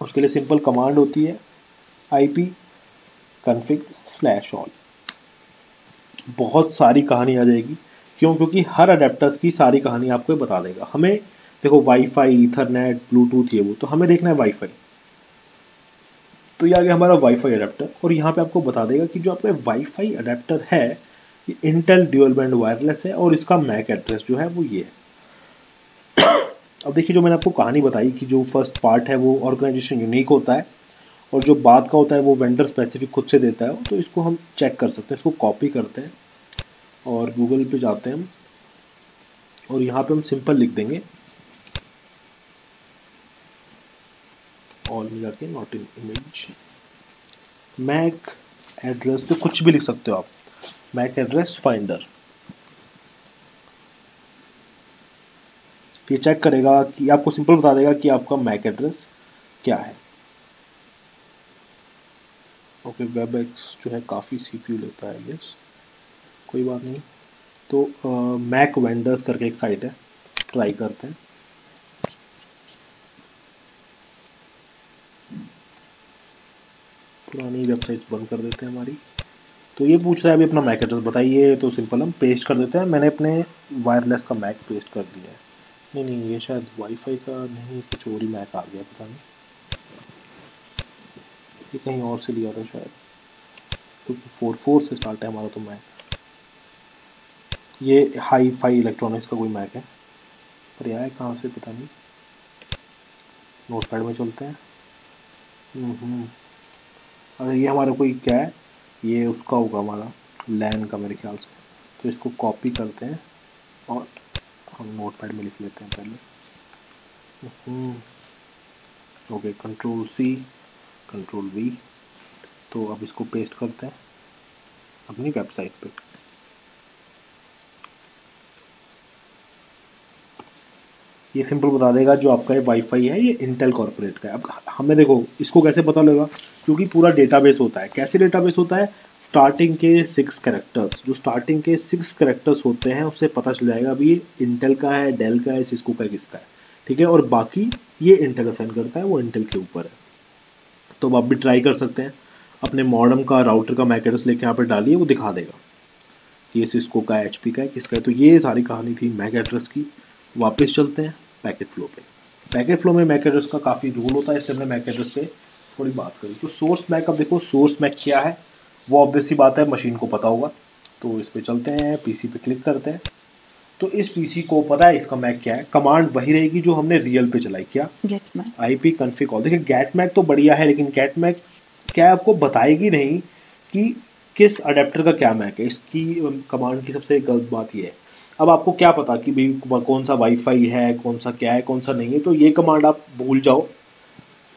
उसके लिए सिंपल कमांड होती है IP config/all। बहुत सारी कहानी आ जाएगी, क्यों? क्योंकि हर अडेप्टर्स की सारी कहानी आपको ये बता देगा। हमें देखो वाईफाई, ईथरनेट, ब्लूटूथ, ये वो, तो हमें देखना है वाईफाई। तो ये आ गया हमारा वाईफाई अडेप्टर, और यहाँ पे आपको बता देगा कि जो आपका वाईफाई अडेप्टर है ये इंटेल ड्यूल बैंड वायरलेस है और इसका मैक एड्रेस जो है वो ये है। अब देखिए, जो मैंने आपको कहानी बताई कि जो फर्स्ट पार्ट है वो ऑर्गेनाइजेशन यूनिक होता है और जो बाद का होता है वो वेंडर स्पेसिफिक खुद से देता है। तो इसको हम चेक कर सकते हैं, इसको कॉपी करते हैं और गूगल पे जाते हैं हम, और यहाँ पे हम सिंपल लिख देंगे ऑल में जाके not in image MAC address, तो कुछ भी लिख सकते हो आप, मैक एड्रेस फाइंडर। ये चेक करेगा कि आपको सिंपल बता देगा कि आपका मैक एड्रेस क्या है। ओके, वेब एक्स जो है काफ़ी CPU लेता है, यस, कोई बात नहीं। तो मैक वेंडर्स करके एक साइट है, ट्राई करते हैं। पुरानी वेबसाइट्स बंद कर देते हैं हमारी। तो ये पूछ रहा है अभी अपना मैक एड्रेस बताइए, तो सिंपल हम पेस्ट कर देते हैं। मैंने अपने वायरलेस का मैक पेस्ट कर दिया है। नहीं नहीं, ये शायद वाईफाई का नहीं, कुछ और ही मैक आ गया, पता नहीं, ये कहीं और से लिया था शायद, क्योंकि 44 से स्टार्ट है हमारा तो मैक। ये हाई फाई इलेक्ट्रॉनिक्स का कोई मैक है, पर यह है कहाँ से पता नहीं। नोटपैड में चलते हैं। अरे ये हमारा कोई क्या है, ये उसका होगा हमारा लैन का मेरे ख्याल से। तो इसको कॉपी करते हैं और हम नोटपैड में लिख लेते हैं पहले। Okay, control C, control V। तो अब इसको पेस्ट करते हैं अपनी वेबसाइट पे। ये सिंपल बता देगा जो आपका ये वाईफाई है ये इंटेल कॉर्पोरेट का है। अब हमें देखो इसको कैसे पता लगा, क्योंकि पूरा डेटाबेस होता है। कैसे डेटाबेस होता है, स्टार्टिंग के 6 कैरेक्टर्स, जो स्टार्टिंग के 6 कैरेक्टर्स होते हैं उससे पता चल जाएगा अभी ये इंटेल का है, डेल का है, सिस्को का है, किसका है, ठीक है। और बाकी ये इंटेल असाइन करता है, वो इंटेल के ऊपर है। तो आप भी ट्राई कर सकते हैं, अपने मॉडम का राउटर का मैक एड्रेस लेके यहाँ पर डालिए, वो दिखा देगा ये सिस्को का है, HP का है, किसका है। तो ये सारी कहानी थी मैक एड्रेस की। वापस चलते हैं पैकेट फ्लो पे। पैकेट फ्लो में मैक एड्रेस का काफ़ी रूल होता है, इसलिए हमने मैक एड्रेस से थोड़ी बात करी। तो सोर्स मैक, अब देखो सोर्स मैक क्या है, वो ऑब्वियस सी बात है मशीन को पता होगा। तो इस पर चलते हैं, PC पे क्लिक करते हैं। तो इस PC को पता है इसका मैक क्या है, कमांड वही रहेगी जो हमने रियल पे चलाई, क्या, get MAC. IP config all। देखिए गेट मैक तो बढ़िया है, लेकिन गेट मैक क्या आपको बताएगी नहीं कि किस अडेप्टर का क्या मैक है। इसकी कमांड की सबसे गलत बात ये है, अब आपको क्या पता कि भाई कौन सा वाईफाई है, कौन सा क्या है, कौन सा नहीं है। तो ये कमांड आप भूल जाओ,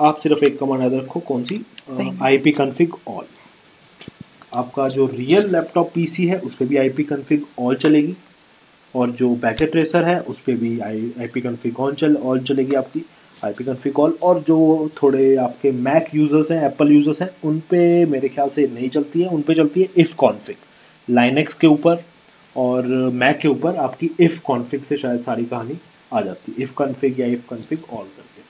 आप सिर्फ एक कमांड याद रखो, कौन सी, IP config all। आपका जो रियल लैपटॉप PC है उस पर भी IP config all चलेगी, और जो पैकेट ट्रेसर है उस पर भी IP config all चलेगी आपकी IP config all। और जो थोड़े आपके मैक यूज़र्स हैं, एप्पल यूज़र्स हैं, उन पे मेरे ख्याल से नहीं चलती है, उन पे चलती है if config। लाइनेक्स के ऊपर और मैक के ऊपर आपकी if config से शायद सारी कहानी आ जाती है, if config या if config all करके।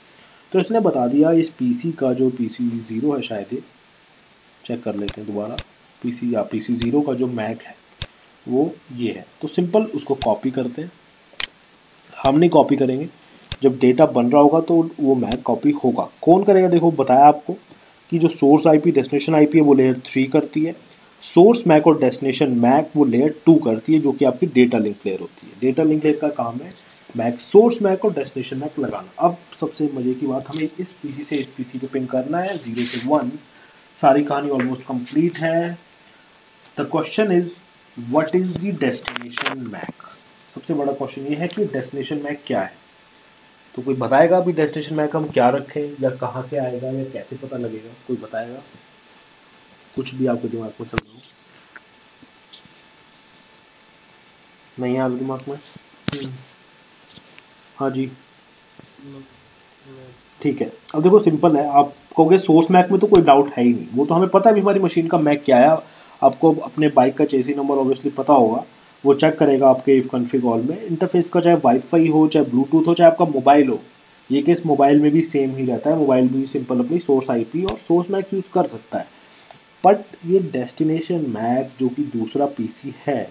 तो इसने बता दिया इस PC का, जो PC 0 है शायद, ये चेक कर लेते हैं दोबारा, PC 0 का जो मैक है वो ये है। तो सिंपल उसको कॉपी करते हैं, हम नहीं कॉपी करेंगे, जब डेटा बन रहा होगा तो वो मैक कॉपी होगा। कौन करेगा, देखो बताया आपको कि जो सोर्स IP डेस्टिनेशन IP है वो लेयर 3 करती है, सोर्स मैक और डेस्टिनेशन मैक वो लेयर 2 करती है, जो कि आपकी डेटा लिंक लेयर होती है। डेटा लिंक लेयर का काम है मैक, सोर्स मैक और डेस्टिनेशन मैक लगाना। अब सबसे मजे की बात, हमें इस PC से इस PC पे पिन करना है 0 से 1। सारी कहानी ऑलमोस्ट कंप्लीट है। The question is what is the destination MAC. सबसे बड़ा क्वेश्चन ये है कि डेस्टिनेशन मैक क्या है। तो कोई बताएगा अभी डेस्टिनेशन मैक हम क्या रखें, या कहाँ से आएगा, या कैसे पता लगेगा, कोई बताएगा, कुछ भी आपके दिमाग में चल रहा हो। नहीं है आपके दिमाग में? हाँ जी, ठीक है। अब देखो सिंपल है, आप कहोगे सोर्स मैक में तो कोई डाउट है ही नहीं, वो तो हमें पता है भी हमारी मशीन का मैक क्या है। आपको अपने बाइक का चेसी नंबर ऑब्वियसली पता होगा, वो चेक करेगा आपके इफ कॉन्फ़िग ऑल में। इंटरफेस का चाहे वाईफाई हो, चाहे ब्लूटूथ हो, चाहे आपका मोबाइल हो, ये केस मोबाइल में भी सेम ही रहता है। मोबाइल भी सिंपल अपनी सोर्स IP और सोर्स मैक यूज़ कर सकता है। बट ये डेस्टिनेशन मैक जो कि दूसरा PC है,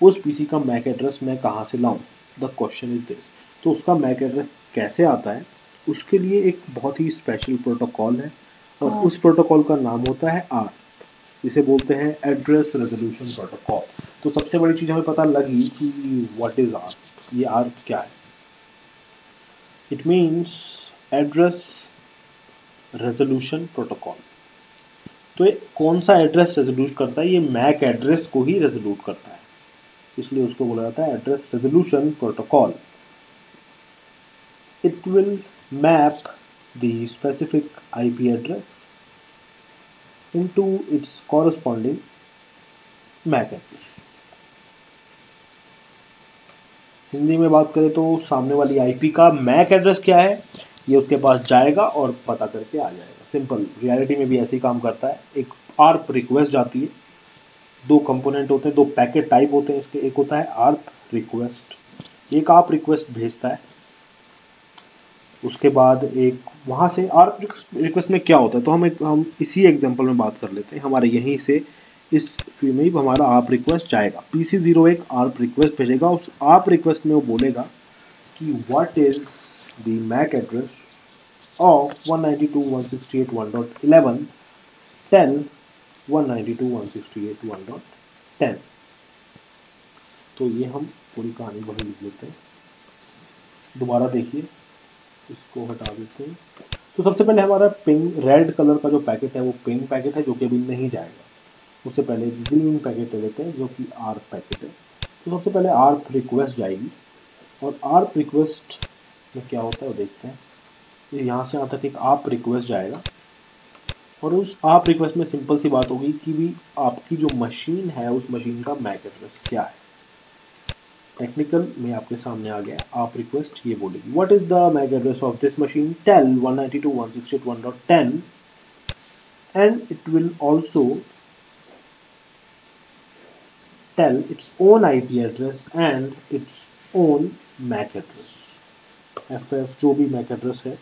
उस PC का मैक एड्रेस मैं कहाँ से लाऊं, द क्वेश्चन इज दिस। तो उसका मैक एड्रेस कैसे आता है, उसके लिए एक बहुत ही स्पेशल प्रोटोकॉल है, और उस प्रोटोकॉल का नाम होता है ARP। इसे बोलते हैं एड्रेस रेजोल्यूशन प्रोटोकॉल। तो सबसे बड़ी चीज़ हमें पता लगी कि व्हाट इज ARP, ये ARP क्या है। It means address resolution protocol. तो ये कौन सा एड्रेस रेजोल्यूट करता है, ये मैक एड्रेस को ही रेजोल्यूट करता है, इसलिए उसको बोला जाता है address resolution protocol. It will map the specific IP address into its corresponding MAC address। Hindi में बात करें तो सामने वाली IP का MAC एड्रेस क्या है, ये उसके पास जाएगा और पता करके आ जाएगा। सिंपल, रियलिटी में भी ऐसे ही काम करता है। एक आर्प रिक्वेस्ट जाती है, दो कंपोनेंट होते हैं, दो पैकेट टाइप होते हैं इसके, एक होता है आर्प रिक्वेस्ट, एक आर्प रिक्वेस्ट भेजता है, उसके बाद एक वहाँ से आर्प रिक्वेस्ट में क्या होता है, तो हम इसी एग्जांपल में बात कर लेते हैं। हमारे यहीं से इस फील्ड में हमारा आर्प रिक्वेस्ट जाएगा, PC0 एक आर्प रिक्वेस्ट भेजेगा, उस आर्प रिक्वेस्ट में वो बोलेगा कि what is the MAC address of 192.168.1.11 tell 192.168.1.10। तो ये हम पूरी कहानी वही लिख लेते हैं। दोबारा देखिए, इसको हटा देते हैं। तो सबसे पहले हमारा पिंग रेड कलर का जो पैकेट है वो पिंग पैकेट है, जो कि अभी नहीं जाएगा। उससे पहले ग्रीन पैकेट ले लेते हैं जो कि आर्प पैकेट है। तो सबसे पहले आर्प रिक्वेस्ट जाएगी, और आर्प रिक्वेस्ट में क्या होता है वो देखते हैं। तो यहाँ से यहाँ तक एक आर्प रिक्वेस्ट जाएगा, और उस आर्प रिक्वेस्ट में सिंपल सी बात होगी कि भी आपकी जो मशीन है उस मशीन का मैक एड्रेस क्या है। टेक्निकल में आपके सामने आ गया, आप रिक्वेस्ट ये बोलेगी what is the MAC address of this machine, tell 192.168.1.10 and it will also tell its own IP address and its own MAC address. FF जो भी मैक एड्रेस है,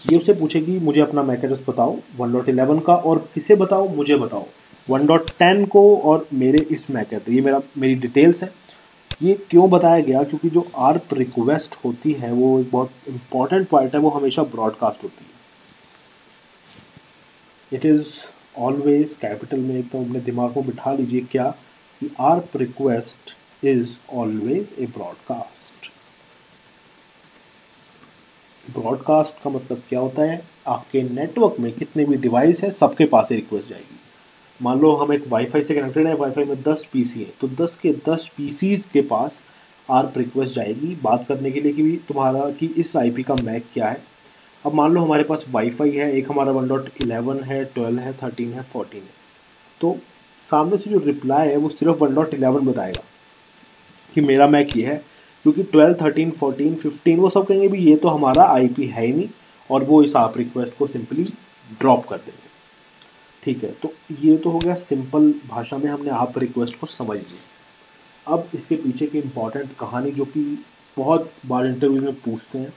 ये उससे पूछेगी मुझे अपना मैक एड्रेस बताओ 1.11 का, और किसे बताओ, मुझे बताओ 1.10 को, और मेरे इस मैक एड्रेस, ये मेरी डिटेल्स है। ये क्यों बताया गया, क्योंकि जो आर्प रिक्वेस्ट होती है वो एक बहुत इंपॉर्टेंट पार्ट है, वो हमेशा ब्रॉडकास्ट होती है। इट इज़ ऑलवेज कैपिटल में, एकदम अपने दिमाग में बिठा लीजिए क्या, कि ARP request is always a broadcast. Broadcast का मतलब क्या होता है, आपके नेटवर्क में कितने भी डिवाइस है सबके पास रिक्वेस्ट जाएगी। मान लो हम एक वाईफाई से कनेक्टेड है, वाईफाई में 10 PC है, तो 10 के 10 PCs के पास आर्प रिक्वेस्ट जाएगी बात करने के लिए कि भी तुम्हारा कि इस IP का मैक क्या है। अब मान लो हमारे पास वाईफाई है, एक हमारा 1.11 है, 12 है, 13 है, 14 है, तो सामने से जो रिप्लाई है वो सिर्फ 1.11 बताएगा कि मेरा मैक ये है, क्योंकि 12, 13, 14, 15 वो सब कहेंगे भी ये तो हमारा IP है ही नहीं, और वो इस आर्प रिक्वेस्ट को सिंपली ड्रॉप कर देंगे। ठीक है, तो ये तो हो गया सिंपल भाषा में हमने आर्प रिक्वेस्ट को समझ लिया। अब इसके पीछे की इम्पॉर्टेंट कहानी, जो कि बहुत बार इंटरव्यू में पूछते हैं,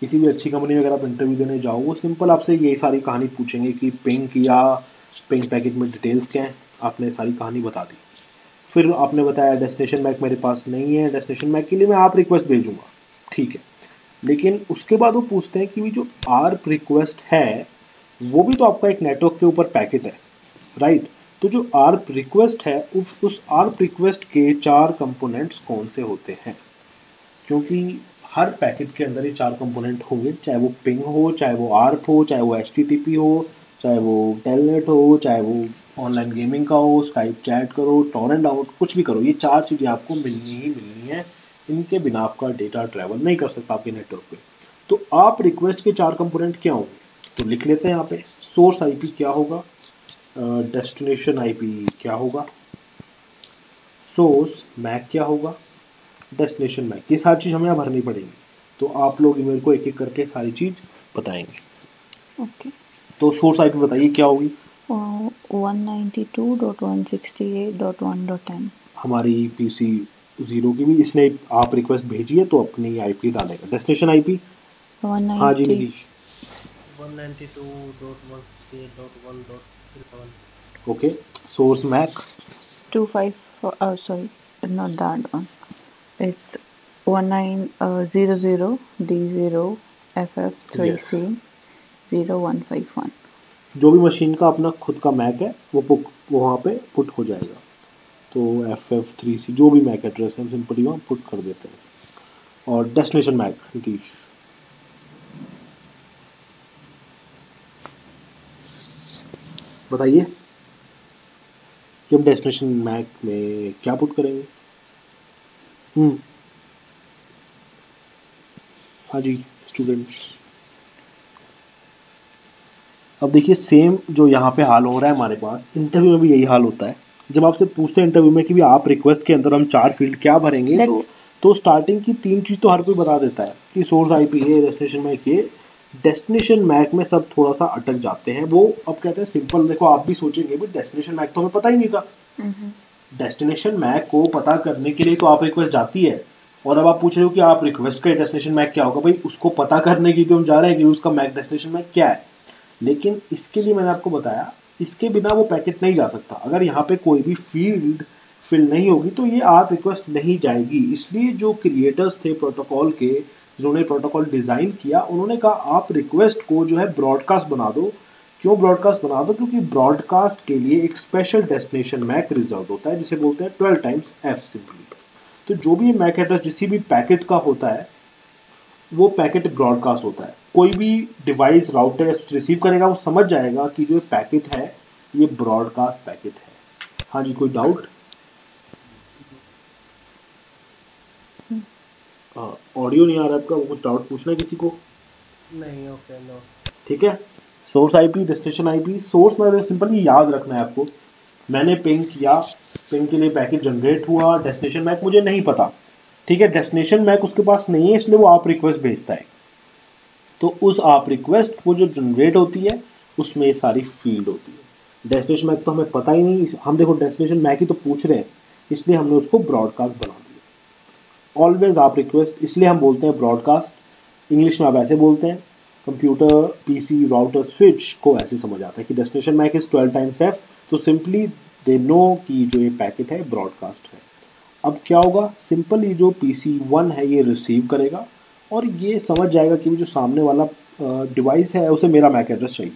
किसी भी अच्छी कंपनी में अगर आप इंटरव्यू देने जाओ, वो सिंपल आपसे यही सारी कहानी पूछेंगे कि पिंग किया, पिंग पैकेट में डिटेल्स क्या हैं, आपने सारी कहानी बता दी। फिर आपने बताया डेस्टिनेशन मैक मेरे पास नहीं है, डेस्टिनेशन मैक के लिए मैं आर्प रिक्वेस्ट भेजूँगा, ठीक है, लेकिन उसके बाद वो पूछते हैं कि जो आर्प रिक्वेस्ट है वो भी तो आपका एक नेटवर्क के ऊपर पैकेट है, राइट। तो जो आर्प रिक्वेस्ट है उस आर्प रिक्वेस्ट के 4 कंपोनेंट्स कौन से होते हैं, क्योंकि हर पैकेट के अंदर ये 4 कंपोनेंट होंगे, चाहे वो पिंग हो, चाहे वो आर्प हो, चाहे वो HTTP हो, चाहे वो टेलनेट हो, चाहे वो ऑनलाइन गेमिंग का हो, स्काइप चैट करो, टॉरेंट डाउनलोड, कुछ भी करो, ये 4 चीज़ें आपको मिलनी ही मिलनी है। इनके बिना आपका डेटा ट्रैवल नहीं कर सकता आपके नेटवर्क पे। तो आप रिक्वेस्ट के 4 कंपोनेंट क्या होंगे, तो लिख लेते हैं यहाँ पे। सोर्स IP क्या होगा, डेस्टिनेशन IP क्या होगा, सोर्स मैक क्या होगा, डेस्टिनेशन मैक, ये सारी चीज़ हमें यहाँ भरनी पड़ेगी। तो आप लोग मेरे को एक एक करके सारी चीज़ बताएंगे। ओके। तो सोर्स IP बताइए क्या होगी। 192.168.1.10 हमारी PC0 की भी इसने आप रिक्वेस्ट भेजी है तो अपनी IP डालेगा। डेस्टिनेशन IP, हाँ जी Nitish. 192.168.1.11 okay. Source MAC 254 sorry, not that one, it's 1900D0FF3C 0151। जो भी मशीन का अपना खुद का मैक है वो वहाँ पे पुट हो जाएगा। तो FF3C जो भी मैक एड्रेस है हम सिंपली वहाँ पुट कर देते हैं। और डेस्टिनेशन मैक नीतीश, बताइए कि हम डेस्टिनेशन मैक में क्या पुट करेंगे। हाँ जी स्टूडेंट्स, अब देखिए सेम जो यहाँ पे हाल हो रहा है हमारे पास, इंटरव्यू में भी यही हाल होता है। जब आपसे पूछते हैं इंटरव्यू में कि भी आप रिक्वेस्ट के अंदर हम 4 फील्ड क्या भरेंगे, तो स्टार्टिंग की 3 चीज़ तो हर कोई बता देता है कि सोर्स IP है, डेस्टिनेशन मैक ये, डेस्टिनेशन मैक में सब थोड़ा सा अटक जाते हैं। वो अब कहते हैं सिंपल, देखो आप भी सोचेंगे भी डेस्टिनेशन मैक तो हमें पता ही नहीं था। डेस्टिनेशन मैक को पता करने के लिए तो आप रिक्वेस्ट जाती है, और अब आप पूछ रहे हो कि आप रिक्वेस्ट का डेस्टिनेशन मैक क्या होगा। भाई उसको पता करने की तो हम जा रहे हैं कि उसका मैक डेस्टिनेशन मैक क्या है, लेकिन इसके लिए मैंने आपको बताया इसके बिना वो पैकेट नहीं जा सकता। अगर यहाँ पे कोई भी फील्ड फिल नहीं होगी तो ये आर्प रिक्वेस्ट नहीं जाएगी। इसलिए जो क्रिएटर्स थे प्रोटोकॉल के, जिन्होंने प्रोटोकॉल डिज़ाइन किया, उन्होंने कहा आप रिक्वेस्ट को जो है ब्रॉडकास्ट बना दो। क्यों ब्रॉडकास्ट बना दो? क्योंकि ब्रॉडकास्ट के लिए एक स्पेशल डेस्टिनेशन मैक रिजर्व होता है जिसे बोलते हैं 12 टाइम्स एफ सिंपली। तो जो भी मैक एड्रेस जिस भी पैकेट का होता है वो पैकेट ब्रॉडकास्ट होता है। कोई भी डिवाइस राउटर रिसीव करेगा वो समझ जाएगा कि जो पैकेट है ये ब्रॉडकास्ट पैकेट है। हाँ जी, कोई डाउट? ऑडियो नहीं आ रहा आपका, वो कुछ डाउट पूछना है किसी को? नहीं, ओके, नो। ठीक है। Source IP, destination IP. Source में सिंपली याद रखना है आपको, मैंने पिंग किया, पिंग के लिए पैकेट जनरेट हुआ, डेस्टिनेशन मैक मुझे नहीं पता, ठीक है, डेस्टिनेशन मैक उसके पास नहीं है, इसलिए वो आप रिक्वेस्ट भेजता है। तो उस आप रिक्वेस्ट वो जो जनरेट होती है उसमें ये सारी फील्ड होती है। डेस्टिनेशन मैक तो हमें पता ही नहीं, हम देखो डेस्टिनेशन मैक ही तो पूछ रहे हैं, इसलिए हमने उसको ब्रॉडकास्ट बना दिया। ऑलवेज आप रिक्वेस्ट इसलिए हम बोलते हैं ब्रॉडकास्ट, इंग्लिश में आप ऐसे बोलते हैं। कंप्यूटर, पीसी, राउटर, स्विच को ऐसे समझ आता है कि destination MAC is 12 times F, तो सिंपली दे नो कि जो ये पैकेट है ब्रॉडकास्ट है। अब क्या होगा, सिंपल ये जो PC1 है ये रिसीव करेगा और ये समझ जाएगा कि जो सामने वाला डिवाइस है उसे मेरा मैक एड्रेस चाहिए।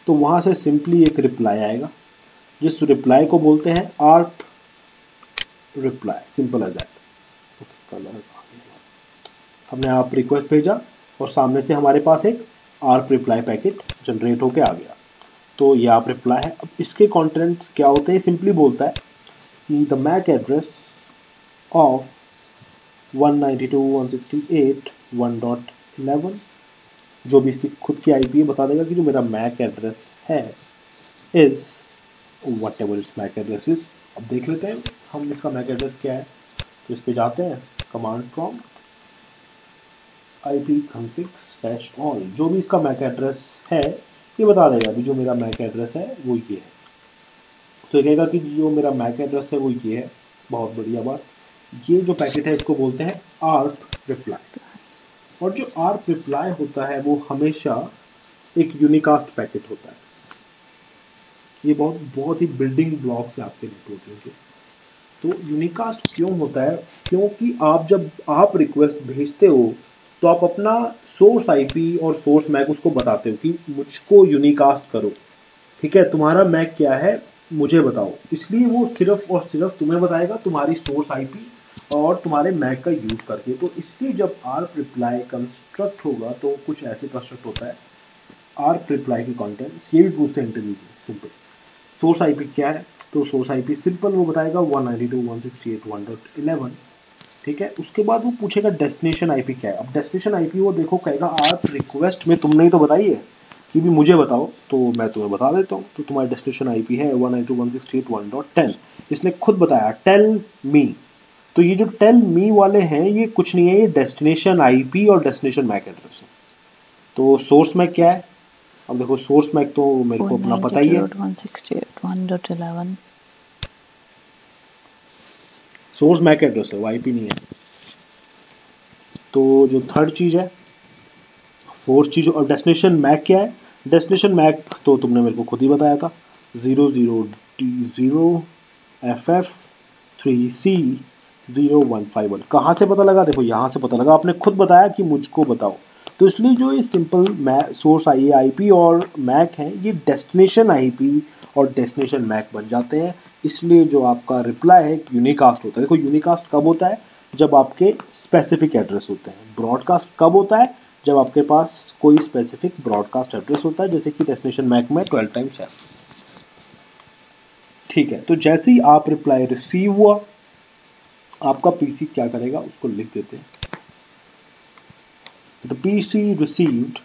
तो वहाँ से सिंपली एक रिप्लाई आएगा, जिस रिप्लाई को बोलते हैं ARP reply, simple as that. हमने आर्प रिक्वेस्ट भेजा और सामने से हमारे पास एक आर्प रिप्लाई पैकेट जनरेट होके आ गया, तो ये आर्प रिप्लाई है। अब इसके कंटेंट्स क्या होते हैं, सिंपली बोलता है कि द मैक एड्रेस ऑफ 192.168.1.11, जो भी इसकी खुद की आईपी है बता देगा कि जो मेरा मैक एड्रेस है is whatever its MAC address is. अब देख लेते हैं हम इसका मैक एड्रेस क्या है। तो इस पे जाते हैं, कमांड प्रॉम्प्ट ip-config/all, जो भी इसका मैक एड्रेस है ये बता देगा अभी जो मेरा मैक एड्रेस है वो ये है। तो ये कहेगा कि जो मेरा मैक एड्रेस है वो ये है। बहुत बढ़िया बात। ये जो पैकेट है इसको बोलते हैं आर्प रिप्लाई, और जो आर्प रिप्लाई होता है वो हमेशा एक यूनिकास्ट पैकेट होता है। ये बहुत ही बिल्डिंग ब्लॉक्स है आपके नेटवर्किंग के। तो यूनिकास्ट क्यों होता है? क्योंकि आप जब आप रिक्वेस्ट भेजते हो तो आप अपना सोर्स आईपी और सोर्स मैक उसको बताते हो कि मुझको यूनिकास्ट करो, ठीक है, तुम्हारा मैक क्या है मुझे बताओ। इसलिए वो सिर्फ और सिर्फ तुम्हें बताएगा तुम्हारी सोर्स आईपी और तुम्हारे मैक का यूज करके। तो इसलिए जब आर्प रिप्लाई कंस्ट्रक्ट होगा तो कुछ ऐसे कंस्ट्रक्ट होता है। आर्प रिप्लाई के कॉन्टेंट्स ये भी पूछते हैं इंटरव्यू में, सिंपल सोर्स आईपी क्या है, तो सोर्स आईपी सिंपल वो बताएगा 192.168.1.11, ठीक है। उसके बाद वो पूछेगा डेस्टिनेशन आईपी क्या है। अब डेस्टिनेशन आईपी वो देखो कहेगा आर्प रिक्वेस्ट में तुमने ही तो बताई है कि भी मुझे बताओ, तो मैं तुम्हें बता देता हूँ। तो तुम्हारी डेस्टिनेशन आईपी है 192.168.1.10, इसने खुद बताया टेल मी। तो ये जो टेल मी वाले हैं ये कुछ नहीं है, ये डेस्टिनेशन आईपी और डेस्टिनेशन मैक एड्रेस है। तो सोर्स मैक क्या है? अब देखो सोर्स मैक तो मेरे को अपना पता ही है, 192.168.1.11 सोर्स मैक एड्रेस है, वो आईपी नहीं है। तो जो थर्ड चीज़ है फोर्थ चीज़, और डेस्टिनेशन मैक क्या है? डेस्टिनेशन मैक तो तुमने मेरे को खुद ही बताया था, 00D0FF3C0151। कहाँ से पता लगा? देखो यहाँ से पता लगा, आपने खुद बताया कि मुझको बताओ। तो इसलिए जो ये सिंपल सोर्स आईपी और मैक हैं ये डेस्टिनेशन आईपी और डेस्टिनेशन मैक बन जाते हैं। इसलिए जो आपका रिप्लाई है यूनिकास्ट होता है। देखो यूनिकास्ट कब होता है? जब आपके स्पेसिफिक एड्रेस होते हैं। ब्रॉडकास्ट कब होता है? जब आपके पास कोई स्पेसिफिक ब्रॉडकास्ट एड्रेस होता है, जैसे कि डेस्टिनेशन मैक में 12 टाइम्स है, ठीक है। तो जैसे ही आप रिप्लाई रिसीव हुआ आपका पीसी क्या करेगा उसको लिख देते हैं। The PC received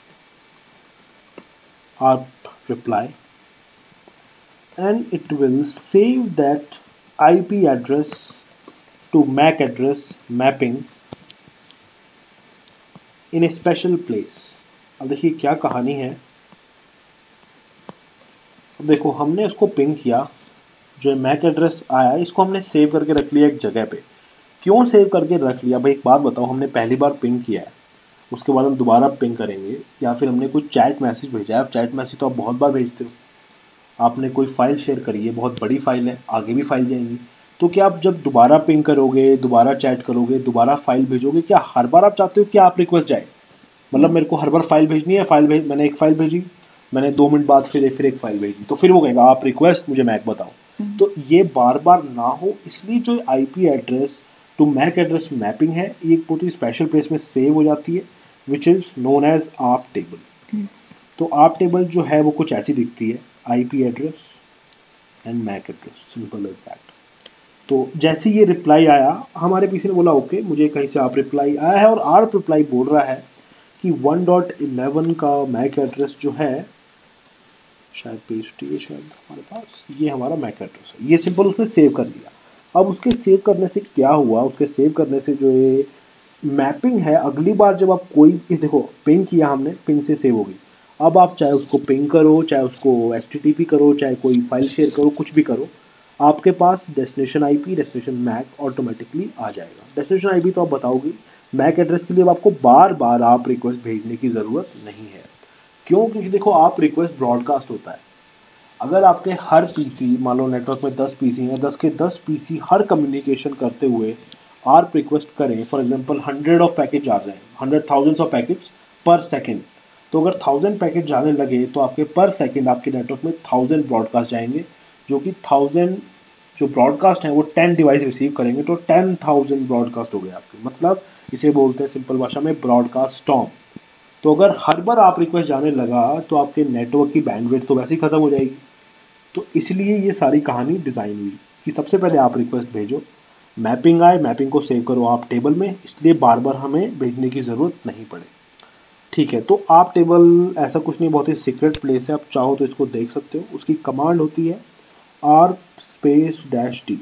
ARP reply and it will save that IP address to MAC address mapping in a special place. अब देखिए क्या कहानी है। अब देखो हमने उसको पिंग किया, जो मैक एड्रेस आया इसको हमने सेव करके रख लिया एक जगह पे। क्यों सेव करके रख लिया भाई, एक बात बताओ, हमने पहली बार पिंग किया है, उसके बाद हम दोबारा पिंग करेंगे, या फिर हमने कोई चैट मैसेज भेजा है। अब चैट मैसेज तो आप बहुत बार भेजते हो, आपने कोई फाइल शेयर करी है, बहुत बड़ी फाइल है, आगे भी फाइल जाएंगी, तो क्या आप जब दोबारा पिंग करोगे, दोबारा चैट करोगे, दोबारा फाइल भेजोगे, क्या हर बार आप चाहते हो कि आप रिक्वेस्ट जाए? मतलब मेरे को हर बार फाइल भेजनी है, मैंने एक फाइल भेजी, मैंने 2 मिनट बाद फिर एक फाइल भेजी, तो फिर वो कहेगा आप रिक्वेस्ट मुझे मैक बताओ। तो ये बार बार ना हो, इसलिए जो IP address to MAC address mapping है, ये एक बहुत ही स्पेशल प्लेस में सेव हो जाती है, which is known as ARP table. तो आप टेबल जो है वो कुछ ऐसी दिखती है, IP address and MAC address, simple as that. तो जैसे ये रिप्लाई आया, हमारे पीसी ने बोला ओके, मुझे कहीं से आप रिप्लाई आया है, और आर रिप्लाई बोल रहा है कि 1.11 का मैक एड्रेस जो है, शायद पेज टी है शायद हमारे पास, ये हमारा मैक एड्रेस है। ये सिंपल उसने सेव कर दिया। अब उसके सेव करने से क्या हुआ, उसके सेव करने से जो ये मैपिंग है, अगली बार जब आप कोई इस देखो पिंग किया हमने, पिंग से सेव हो गई। अब आप चाहे उसको पिंग करो, चाहे उसको एचटीटीपी करो, चाहे कोई फाइल शेयर करो, कुछ भी करो, आपके पास destination IP, destination MAC automatically आ जाएगा। डेस्टिनेशन आईपी तो आप बताओगे, मैक एड्रेस के लिए अब आपको बार बार आप रिक्वेस्ट भेजने की ज़रूरत नहीं है। क्यों? क्योंकि देखो आप रिक्वेस्ट ब्रॉडकास्ट होता है। अगर आपके हर पीसी, मान लो नेटवर्क में 10 पीसी हैं, 10 के 10 पीसी हर कम्युनिकेशन करते हुए आर्प रिक्वेस्ट करें, फॉर एग्जांपल 100 ऑफ पैकेट जा रहे हैं, 100,000 ऑफ पैकेट्स पर सेकंड, तो अगर 1000 पैकेट जाने लगे तो आपके पर सेकंड आपके नेटवर्क में 1000 ब्रॉडकास्ट जाएंगे, जो कि 1000 जो ब्रॉडकास्ट हैं वो 10 डिवाइस रिसीव करेंगे, तो 10,000 ब्रॉडकास्ट हो गए आपके। मतलब इसे बोलते हैं सिंपल भाषा में ब्रॉडकास्ट स्टॉर्म। तो अगर हर बार आप रिक्वेस्ट जाने लगा तो आपके नेटवर्क की बैंडविड्थ तो वैसे ही ख़त्म हो जाएगी। तो इसलिए ये सारी कहानी डिज़ाइन हुई कि सबसे पहले आप रिक्वेस्ट भेजो, मैपिंग आए, मैपिंग को सेव करो आप टेबल में, इसलिए बार बार हमें भेजने की ज़रूरत नहीं पड़े। ठीक है, तो आप टेबल ऐसा कुछ नहीं, बहुत ही सीक्रेट प्लेस है, आप चाहो तो इसको देख सकते हो। उसकी कमांड होती है ARP space dash D,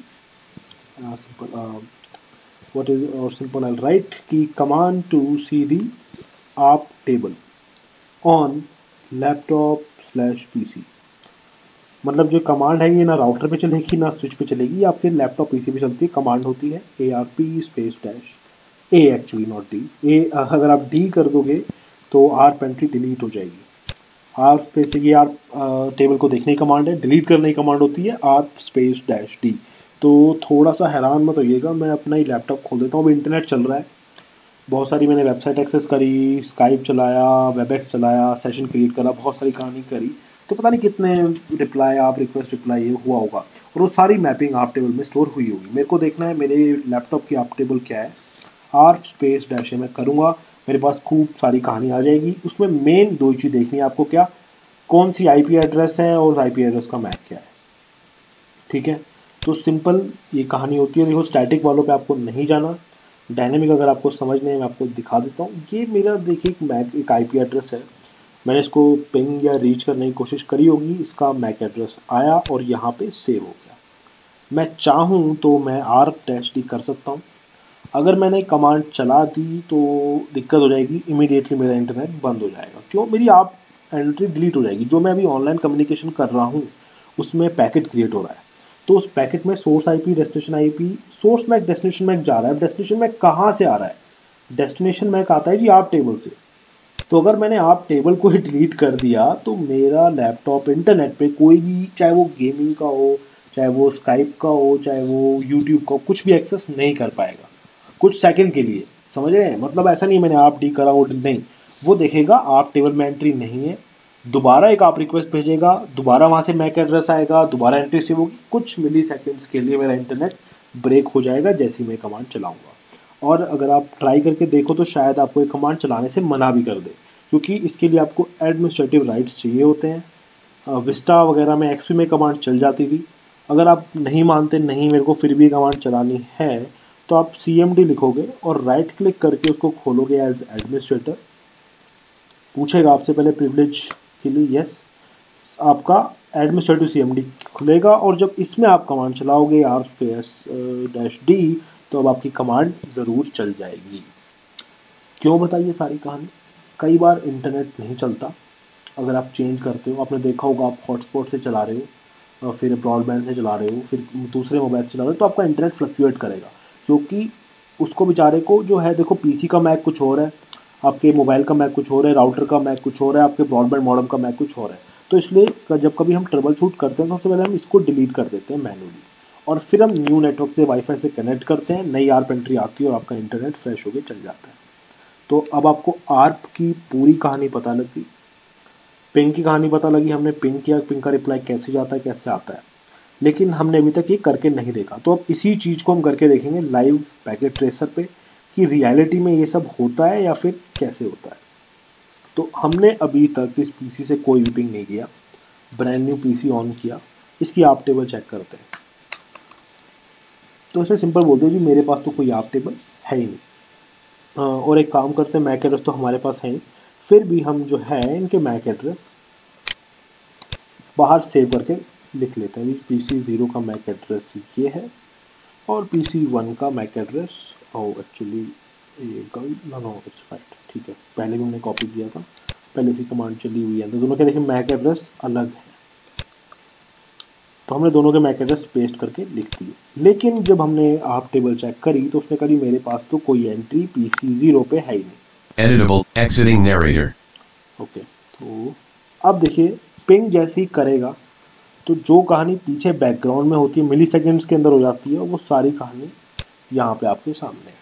simple what is or simple I'll write की command to cd आप टेबल ऑन लैपटॉप/पीसी। मतलब जो कमांड है ये ना राउटर पे चलेगी ना स्विच पे चलेगी, ये आपके लैपटॉप पीसी पे चलती है। कमांड होती है ARP space dash A, actually not D A, अगर आप डी कर दोगे तो आर पेंट्री डिलीट हो जाएगी। आर स्पेस ये आर टेबल को देखने की कमांड है, डिलीट करने की कमांड होती है आर स्पेस डैश डी। तो थोड़ा सा हैरान मत होइएगा, मैं अपना ही लैपटॉप खोल देता हूँ, अभी इंटरनेट चल रहा है, बहुत सारी मैंने वेबसाइट एक्सेस करी, स्काइप चलाया, वेबएक्स चलाया, सेशन क्रिएट करा, बहुत सारी कहानी करी, तो पता नहीं कितने रिप्लाई आप रिक्वेस्ट रिप्लाई ये हुआ होगा, और वो सारी मैपिंग आप टेबल में स्टोर हुई होगी। मेरे को देखना है मेरे लैपटॉप की आप टेबल क्या है, आर स्पेस डैश मैं करूँगा, मेरे पास खूब सारी कहानी आ जाएगी। उसमें मेन दो चीज़ देखनी है आपको, क्या, कौन सी आईपी एड्रेस है और आईपी एड्रेस का मैप क्या है। ठीक है, तो सिंपल ये कहानी होती है। देखो स्टैटिक वालों पे आपको नहीं जाना, डायनेमिक अगर आपको समझने है मैं आपको दिखा देता हूँ। ये मेरा देखिए एक मैक एक आईपी एड्रेस है, मैंने इसको पिंग या रीच करने की कोशिश करी होगी, इसका मैक एड्रेस आया और यहाँ पे सेव हो गया। मैं चाहूँ तो मैं आर डैश डी कर सकता हूँ, अगर मैंने कमांड चला दी तो दिक्कत हो जाएगी, इमीडिएटली मेरा इंटरनेट बंद हो जाएगा। क्यों? मेरी आप एंट्री डिलीट हो जाएगी। जो मैं अभी ऑनलाइन कम्युनिकेशन कर रहा हूँ उसमें पैकेट क्रिएट हो रहा है, तो उस पैकेट में source IP, destination IP, source MAC, destination MAC जा रहा है। डेस्टिनेशन मैक कहाँ से आ रहा है? डेस्टिनेशन मैक आता है जी आप टेबल से। तो अगर मैंने आप टेबल को ही डिलीट कर दिया तो मेरा लैपटॉप इंटरनेट पे कोई भी, चाहे वो गेमिंग का हो, चाहे वो स्काइप का हो, चाहे वो यूट्यूब का, कुछ भी एक्सेस नहीं कर पाएगा कुछ सेकंड के लिए। समझ रहे हैं? मतलब ऐसा नहीं मैंने आप डी करा वो नहीं, वो देखेगा आप टेबल में एंट्री नहीं है, दोबारा एक आप रिक्वेस्ट भेजेगा, दोबारा वहाँ से मैक एड्रेस आएगा, दोबारा एंट्री सेव होगी, कुछ मिली सेकेंड्स के लिए मेरा इंटरनेट ब्रेक हो जाएगा जैसे ही मैं कमांड चलाऊँगा। और अगर आप ट्राई करके देखो तो शायद आपको ये कमांड चलाने से मना भी कर दे, क्योंकि इसके लिए आपको एडमिनिस्ट्रेटिव राइट्स चाहिए होते हैं। विस्टा वगैरह में एक्सपी में कमांड चल जाती थी। अगर आप नहीं मानते, नहीं मेरे को फिर भी कमांड चलानी है, तो आप CMD लिखोगे और राइट क्लिक करके उसको खोलोगे एज एडमिनिस्ट्रेटर, पूछेगा आपसे पहले प्रिविलेज के लिए, यस, आपका एडमिनिस्ट्रेटिव CMD खुलेगा, और जब इसमें आप कमांड चलाओगे आर स्पेस डैश डी, तो अब आपकी कमांड ज़रूर चल जाएगी। क्यों बताइए सारी कहानी? कई बार इंटरनेट नहीं चलता अगर आप चेंज करते हो। आपने देखा होगा आप हॉटस्पॉट से चला रहे हो, फिर ब्रॉडबैंड से चला रहे हो, फिर दूसरे मोबाइल से चला रहे हो, तो आपका इंटरनेट फ्लक्चुएट करेगा, क्योंकि उसको बेचारे को जो है, देखो पीसी का मैक कुछ और है, आपके मोबाइल का मैक कुछ और है, राउटर का मैक कुछ और है, आपके ब्रॉडबैंड मॉडेम का मैक कुछ और है। तो इसलिए जब कभी हम ट्रबल शूट करते हैं तो सबसे पहले हम इसको डिलीट कर देते हैं मैनुअली, और फिर हम न्यू नेटवर्क से वाईफाई से कनेक्ट करते हैं, नई आर्प एंट्री आती है और आपका इंटरनेट फ्रेश होकर चल जाता है। तो अब आपको आर्प की पूरी कहानी पता लग गई, पिंग की कहानी पता लगी, हमने पिंग किया, पिंग का रिप्लाई कैसे जाता है, कैसे आता है, लेकिन हमने अभी तक ये करके नहीं देखा। तो अब इसी चीज़ को हम करके देखेंगे लाइव पैकेट ट्रेसर पे कि रियलिटी में ये सब होता है या फिर कैसे होता है। तो हमने अभी तक इस पीसी से कोई भी पिंग नहीं किया, ब्रांड न्यू पीसी ऑन किया, इसकी आप टेबल चेक करते हैं। तो ऐसे सिंपल बोलते हैं जी मेरे पास तो कोई आप टेबल है ही नहीं। और एक काम करते हैं, मैक एड्रेस तो हमारे पास है ही, फिर भी हम जो है इनके मैक एड्रेस बाहर सेव करके लिख लेते हैं। PC0 का मैक एड्रेस ये है और PC1 का मैक एड्रेस, एक्चुअली ये नो इट्स राइट, ठीक है, पहले भी हमने कॉपी किया था, पहले से कमांड चली हुई है, तो दोनों के देखिए मैक एड्रेस अलग है, तो हमने दोनों के मैक एड्रेस पेस्ट करके लिख दिए। लेकिन जब हमने आप टेबल चेक करी तो उसने करी मेरे पास तो कोई एंट्री PC0 पे है ही नहीं। Editable, exiting narrator. ओके, तो अब देखिए पिंग जैसे ही करेगा तो जो कहानी पीछे बैकग्राउंड में होती है, मिली सेकेंड्स के अंदर हो जाती है, वो सारी कहानी यहाँ पे आपके सामने है।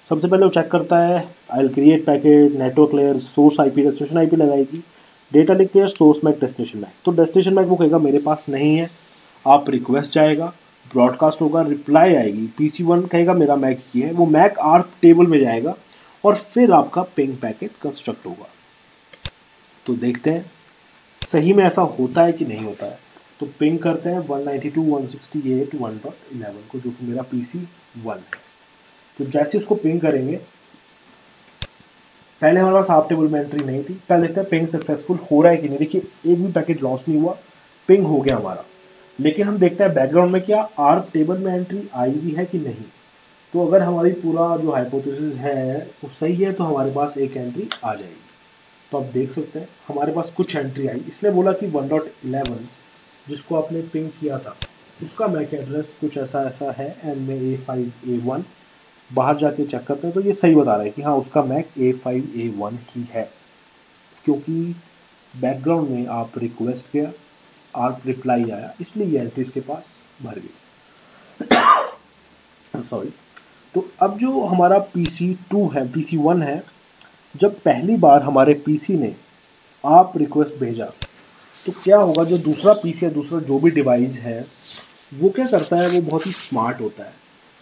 सबसे पहले वो चेक करता है, I will create packet, network layer, source IP, destination IP लगाएगी, डेटा लिखते हैं सोर्स मैक, डेस्टिनेशन मैक। तो डेस्टिनेशन मैक वो कहेगा मेरे पास नहीं है, आप रिक्वेस्ट जाएगा, ब्रॉडकास्ट होगा, रिप्लाई आएगी, PC1 कहेगा मेरा मैक ये है, वो मैक आर्प टेबल में जाएगा और फिर आपका पिंग पैकेट कंस्ट्रक्ट होगा। तो देखते हैं सही में ऐसा होता है कि नहीं होता है। तो पिंग करते हैं 192.168.1.11 को, जो कि मेरा PC1 है। तो जैसे उसको पिंग करेंगे, पहले हमारे पास आप टेबल में एंट्री नहीं थी, पहले देखते हैं पिंग सक्सेसफुल हो रहा है कि नहीं। देखिए एक भी पैकेट लॉस नहीं हुआ, पिंग हो गया हमारा, लेकिन हम देखते हैं बैकग्राउंड में क्या आर्प टेबल में एंट्री आई भी है कि नहीं। तो अगर हमारी पूरा जो हाइपोथेसिस है वो सही है तो हमारे पास एक एंट्री आ जाएगी। तो आप देख सकते हैं हमारे पास कुछ एंट्री आई, इसलिए बोला कि 1.11 जिसको आपने पिंग किया था उसका मैक एड्रेस कुछ ऐसा है MA5A1। बाहर जाके चेक करते हैं तो ये सही बता रहा है कि हाँ उसका मैक A5A1 ही है, क्योंकि बैकग्राउंड में आप रिक्वेस्ट किया, आप रिप्लाई आया, इसलिए ये एंट्री इसके पास भर गई। सॉरी। तो अब जो हमारा PC2 है, PC1 है, जब पहली बार हमारे पीसी ने आप रिक्वेस्ट भेजा तो क्या होगा, जो दूसरा पीसी या दूसरा जो भी डिवाइस है वो क्या करता है, वो बहुत ही स्मार्ट होता है।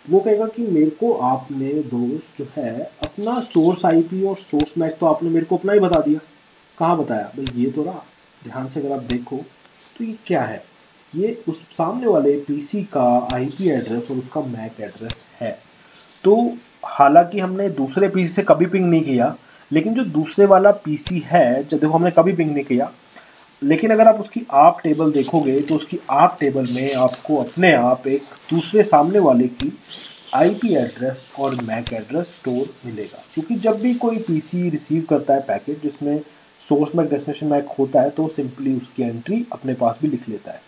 वो कहेगा कि मेरे को आपने दोस्त जो है अपना सोर्स आईपी और सोर्स मैक तो आपने मेरे को अपना ही बता दिया, कहाँ बताया भाई, ये तो रहा, ध्यान से अगर आप देखो तो ये क्या है, ये उस सामने वाले पीसी का आईपी एड्रेस और उसका मैक एड्रेस है। तो हालांकि हमने दूसरे पीसी से कभी पिंग नहीं किया, लेकिन जो दूसरे वाला पीसी है, जब देखो हमने कभी पिंग नहीं किया, लेकिन अगर आप उसकी आप टेबल देखोगे तो उसकी आप टेबल में आपको अपने आप एक दूसरे सामने वाले की आईपी एड्रेस और मैक एड्रेस स्टोर मिलेगा। क्योंकि जब भी कोई पीसी रिसीव करता है पैकेट जिसमें सोर्स मैक डेस्टिनेशन मैक होता है तो सिंपली उसकी एंट्री अपने पास भी लिख लेता है,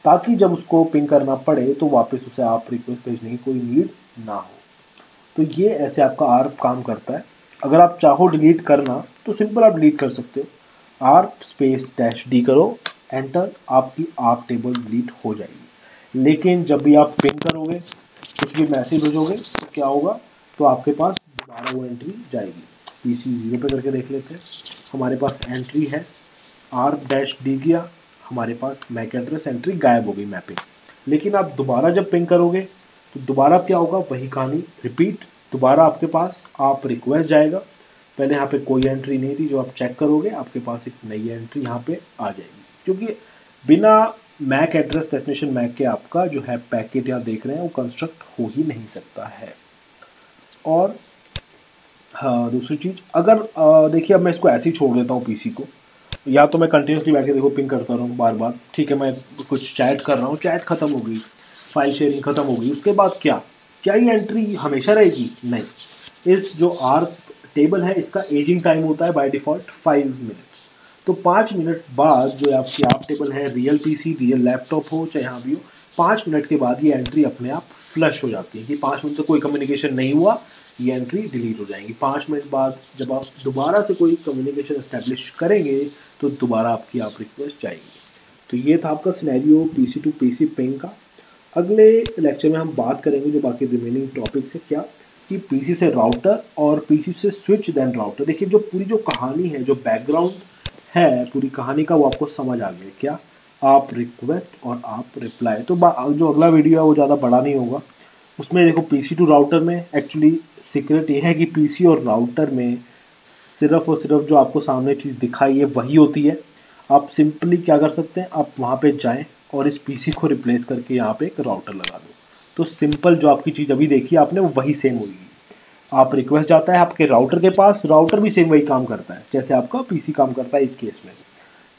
ताकि जब उसको पिंग करना पड़े तो वापस उसे आप रिक्वेस्ट भेजने की कोई नीड ना हो। तो ये ऐसे आपका आर्प काम करता है। अगर आप चाहो डिलीट करना तो सिंपल आप डिलीट कर सकते हो, आर्प स्पेस -D करो, एंटर, आपकी आप टेबल डिलीट हो जाएगी। लेकिन जब भी आप पिंग करोगे, कुछ भी मैसेज भेजोगे तो क्या होगा, तो आपके पास दोबारा वो एंट्री जाएगी। PC0 पे करके देख लेते हैं, हमारे पास एंट्री है, आर्प-D किया, हमारे पास मैक एड्रेस एंट्री गायब हो गई मैपिंग। लेकिन आप दोबारा जब पिंग करोगे तो दोबारा क्या होगा, वही कहानी रिपीट, दोबारा आपके पास आप रिक्वेस्ट जाएगा, पहले यहाँ पे कोई एंट्री नहीं थी, जो आप चेक करोगे आपके पास एक नई एंट्री यहाँ पे आ जाएगी, क्योंकि बिना मैक एड्रेस डेस्टिनेशन मैक के आपका जो है पैकेट यहाँ देख रहे हैं वो कंस्ट्रक्ट हो ही नहीं सकता है। और हाँ दूसरी चीज़, अगर देखिए अब मैं इसको ऐसे ही छोड़ देता हूँ पीसी को, या तो मैं कंटिन्यूसली बैठ के देखो पिंग करता रहूँ बार बार, ठीक है, मैं कुछ चैट कर रहा हूँ, चैट खत्म हो गई, फाइल शेयरिंग खत्म हो गई, उसके बाद क्या ये एंट्री हमेशा रहेगी? नहीं। इस जो आर्प टेबल है इसका एजिंग टाइम होता है बाय डिफ़ॉल्ट 5 मिनट्स। तो 5 मिनट बाद जो आपकी आप टेबल है, रियल पीसी, रियल लैपटॉप हो चाहे यहाँ भी हो, 5 मिनट के बाद ये एंट्री अपने आप फ्लश हो जाती है कि 5 मिनट से कोई कम्युनिकेशन नहीं हुआ, ये एंट्री डिलीट हो जाएंगी। 5 मिनट बाद जब आप दोबारा से कोई कम्युनिकेशन इस्टेब्लिश करेंगे तो दोबारा आपकी आप रिक्वेस्ट जाएगी। तो ये था आपका scenario PC to PC ping का। अगले लेक्चर में हम बात करेंगे जो बाकी रिमेनिंग टॉपिक्स है क्या, कि पीसी से राउटर और पीसी से स्विच देन राउटर। देखिए जो पूरी जो कहानी है, जो बैकग्राउंड है पूरी कहानी का, वो आपको समझ आ गया क्या, आप रिक्वेस्ट और आप रिप्लाई। तो जो अगला वीडियो है वो ज़्यादा बड़ा नहीं होगा, उसमें देखो पीसी टू राउटर में एक्चुअली सीक्रेट ये है कि पीसी और राउटर में सिर्फ और सिर्फ जो आपको सामने चीज़ दिखाई है वही होती है। आप सिंपली क्या कर सकते हैं, आप वहाँ पे जाएं और इस पीसी को रिप्लेस करके यहाँ पे एक राउटर लगा दो। तो सिंपल जो आपकी चीज़ अभी देखी आपने वो वही सेम होगी। आप रिक्वेस्ट जाता है आपके राउटर के पास, राउटर भी सेम वही काम करता है जैसे आपका पीसी काम करता है इस केस में।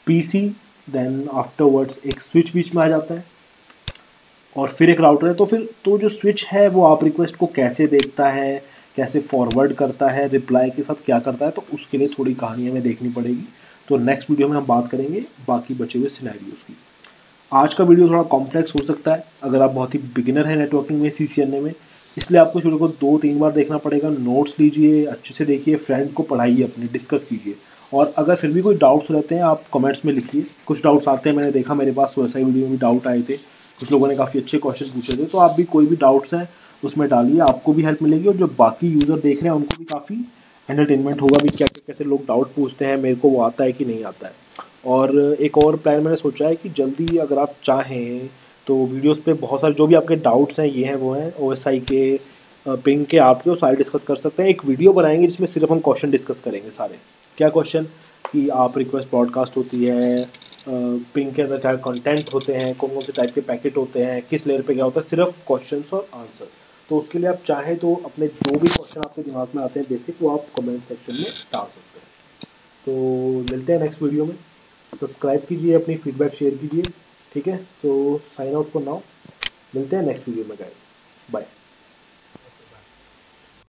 पीसी देन आफ्टरवर्ड्स एक स्विच बीच में आ जाता है और फिर एक राउटर है। तो फिर तो जो स्विच है वो आप रिक्वेस्ट को कैसे देखता है, कैसे फॉरवर्ड करता है, रिप्लाई के साथ क्या करता है, तो उसके लिए थोड़ी कहानी हमें देखनी पड़ेगी। तो नेक्स्ट वीडियो में हम बात करेंगे बाकी बचे हुए सिनेरियोज की। आज का वीडियो थोड़ा कॉम्प्लेक्स हो सकता है अगर आप बहुत ही बिगिनर हैं नेटवर्किंग में, सीसीएनए में, इसलिए आपको वीडियो को 2-3 बार देखना पड़ेगा। नोट्स लीजिए, अच्छे से देखिए, फ्रेंड को पढ़ाइए, अपने डिस्कस कीजिए। और अगर फिर भी कोई डाउट्स रहते हैं आप कमेंट्स में लिखिए। कुछ डाउट्स आते हैं, मैंने देखा मेरे पास वैसा ही वीडियो में डाउट आए थे, कुछ लोगों ने काफ़ी अच्छे क्वेश्चन पूछे थे। तो आप भी कोई भी डाउट्स हैं उसमें डालिए, आपको भी हेल्प मिलेगी और जो बाकी यूज़र देख रहे हैं उनको भी काफ़ी एंटरटेनमेंट होगा भी क्या कैसे लोग डाउट पूछते हैं, मेरे को वो आता है कि नहीं आता है। और एक और प्लान मैंने सोचा है कि जल्दी अगर आप चाहें तो वीडियोस पे बहुत सारे जो भी आपके डाउट्स हैं ये हैं वो हैं, ओएसआई के, पिंग के, आपके, वो सारे डिस्कस कर सकते हैं। एक वीडियो बनाएंगे जिसमें सिर्फ हम क्वेश्चन डिस्कस करेंगे सारे। क्या क्वेश्चन, कि आप रिक्वेस्ट ब्रॉडकास्ट होती है, पिंग के अंदर क्या कंटेंट होते हैं, कौन कौन से टाइप के पैकेट होते हैं, किस लेयर पे क्या होता है, सिर्फ क्वेश्चंस और आंसर। तो उसके लिए आप चाहें तो अपने जो भी क्वेश्चन आपके दिमाग में आते हैं बेसिक, वो आप कमेंट सेक्शन में डाल सकते हैं। तो मिलते हैं नेक्स्ट वीडियो में। सब्सक्राइब कीजिए, अपनी फीडबैक शेयर कीजिए, ठीक है। तो साइन आउट फॉर नाउ, मिलते हैं नेक्स्ट वीडियो में गाइस, बाय।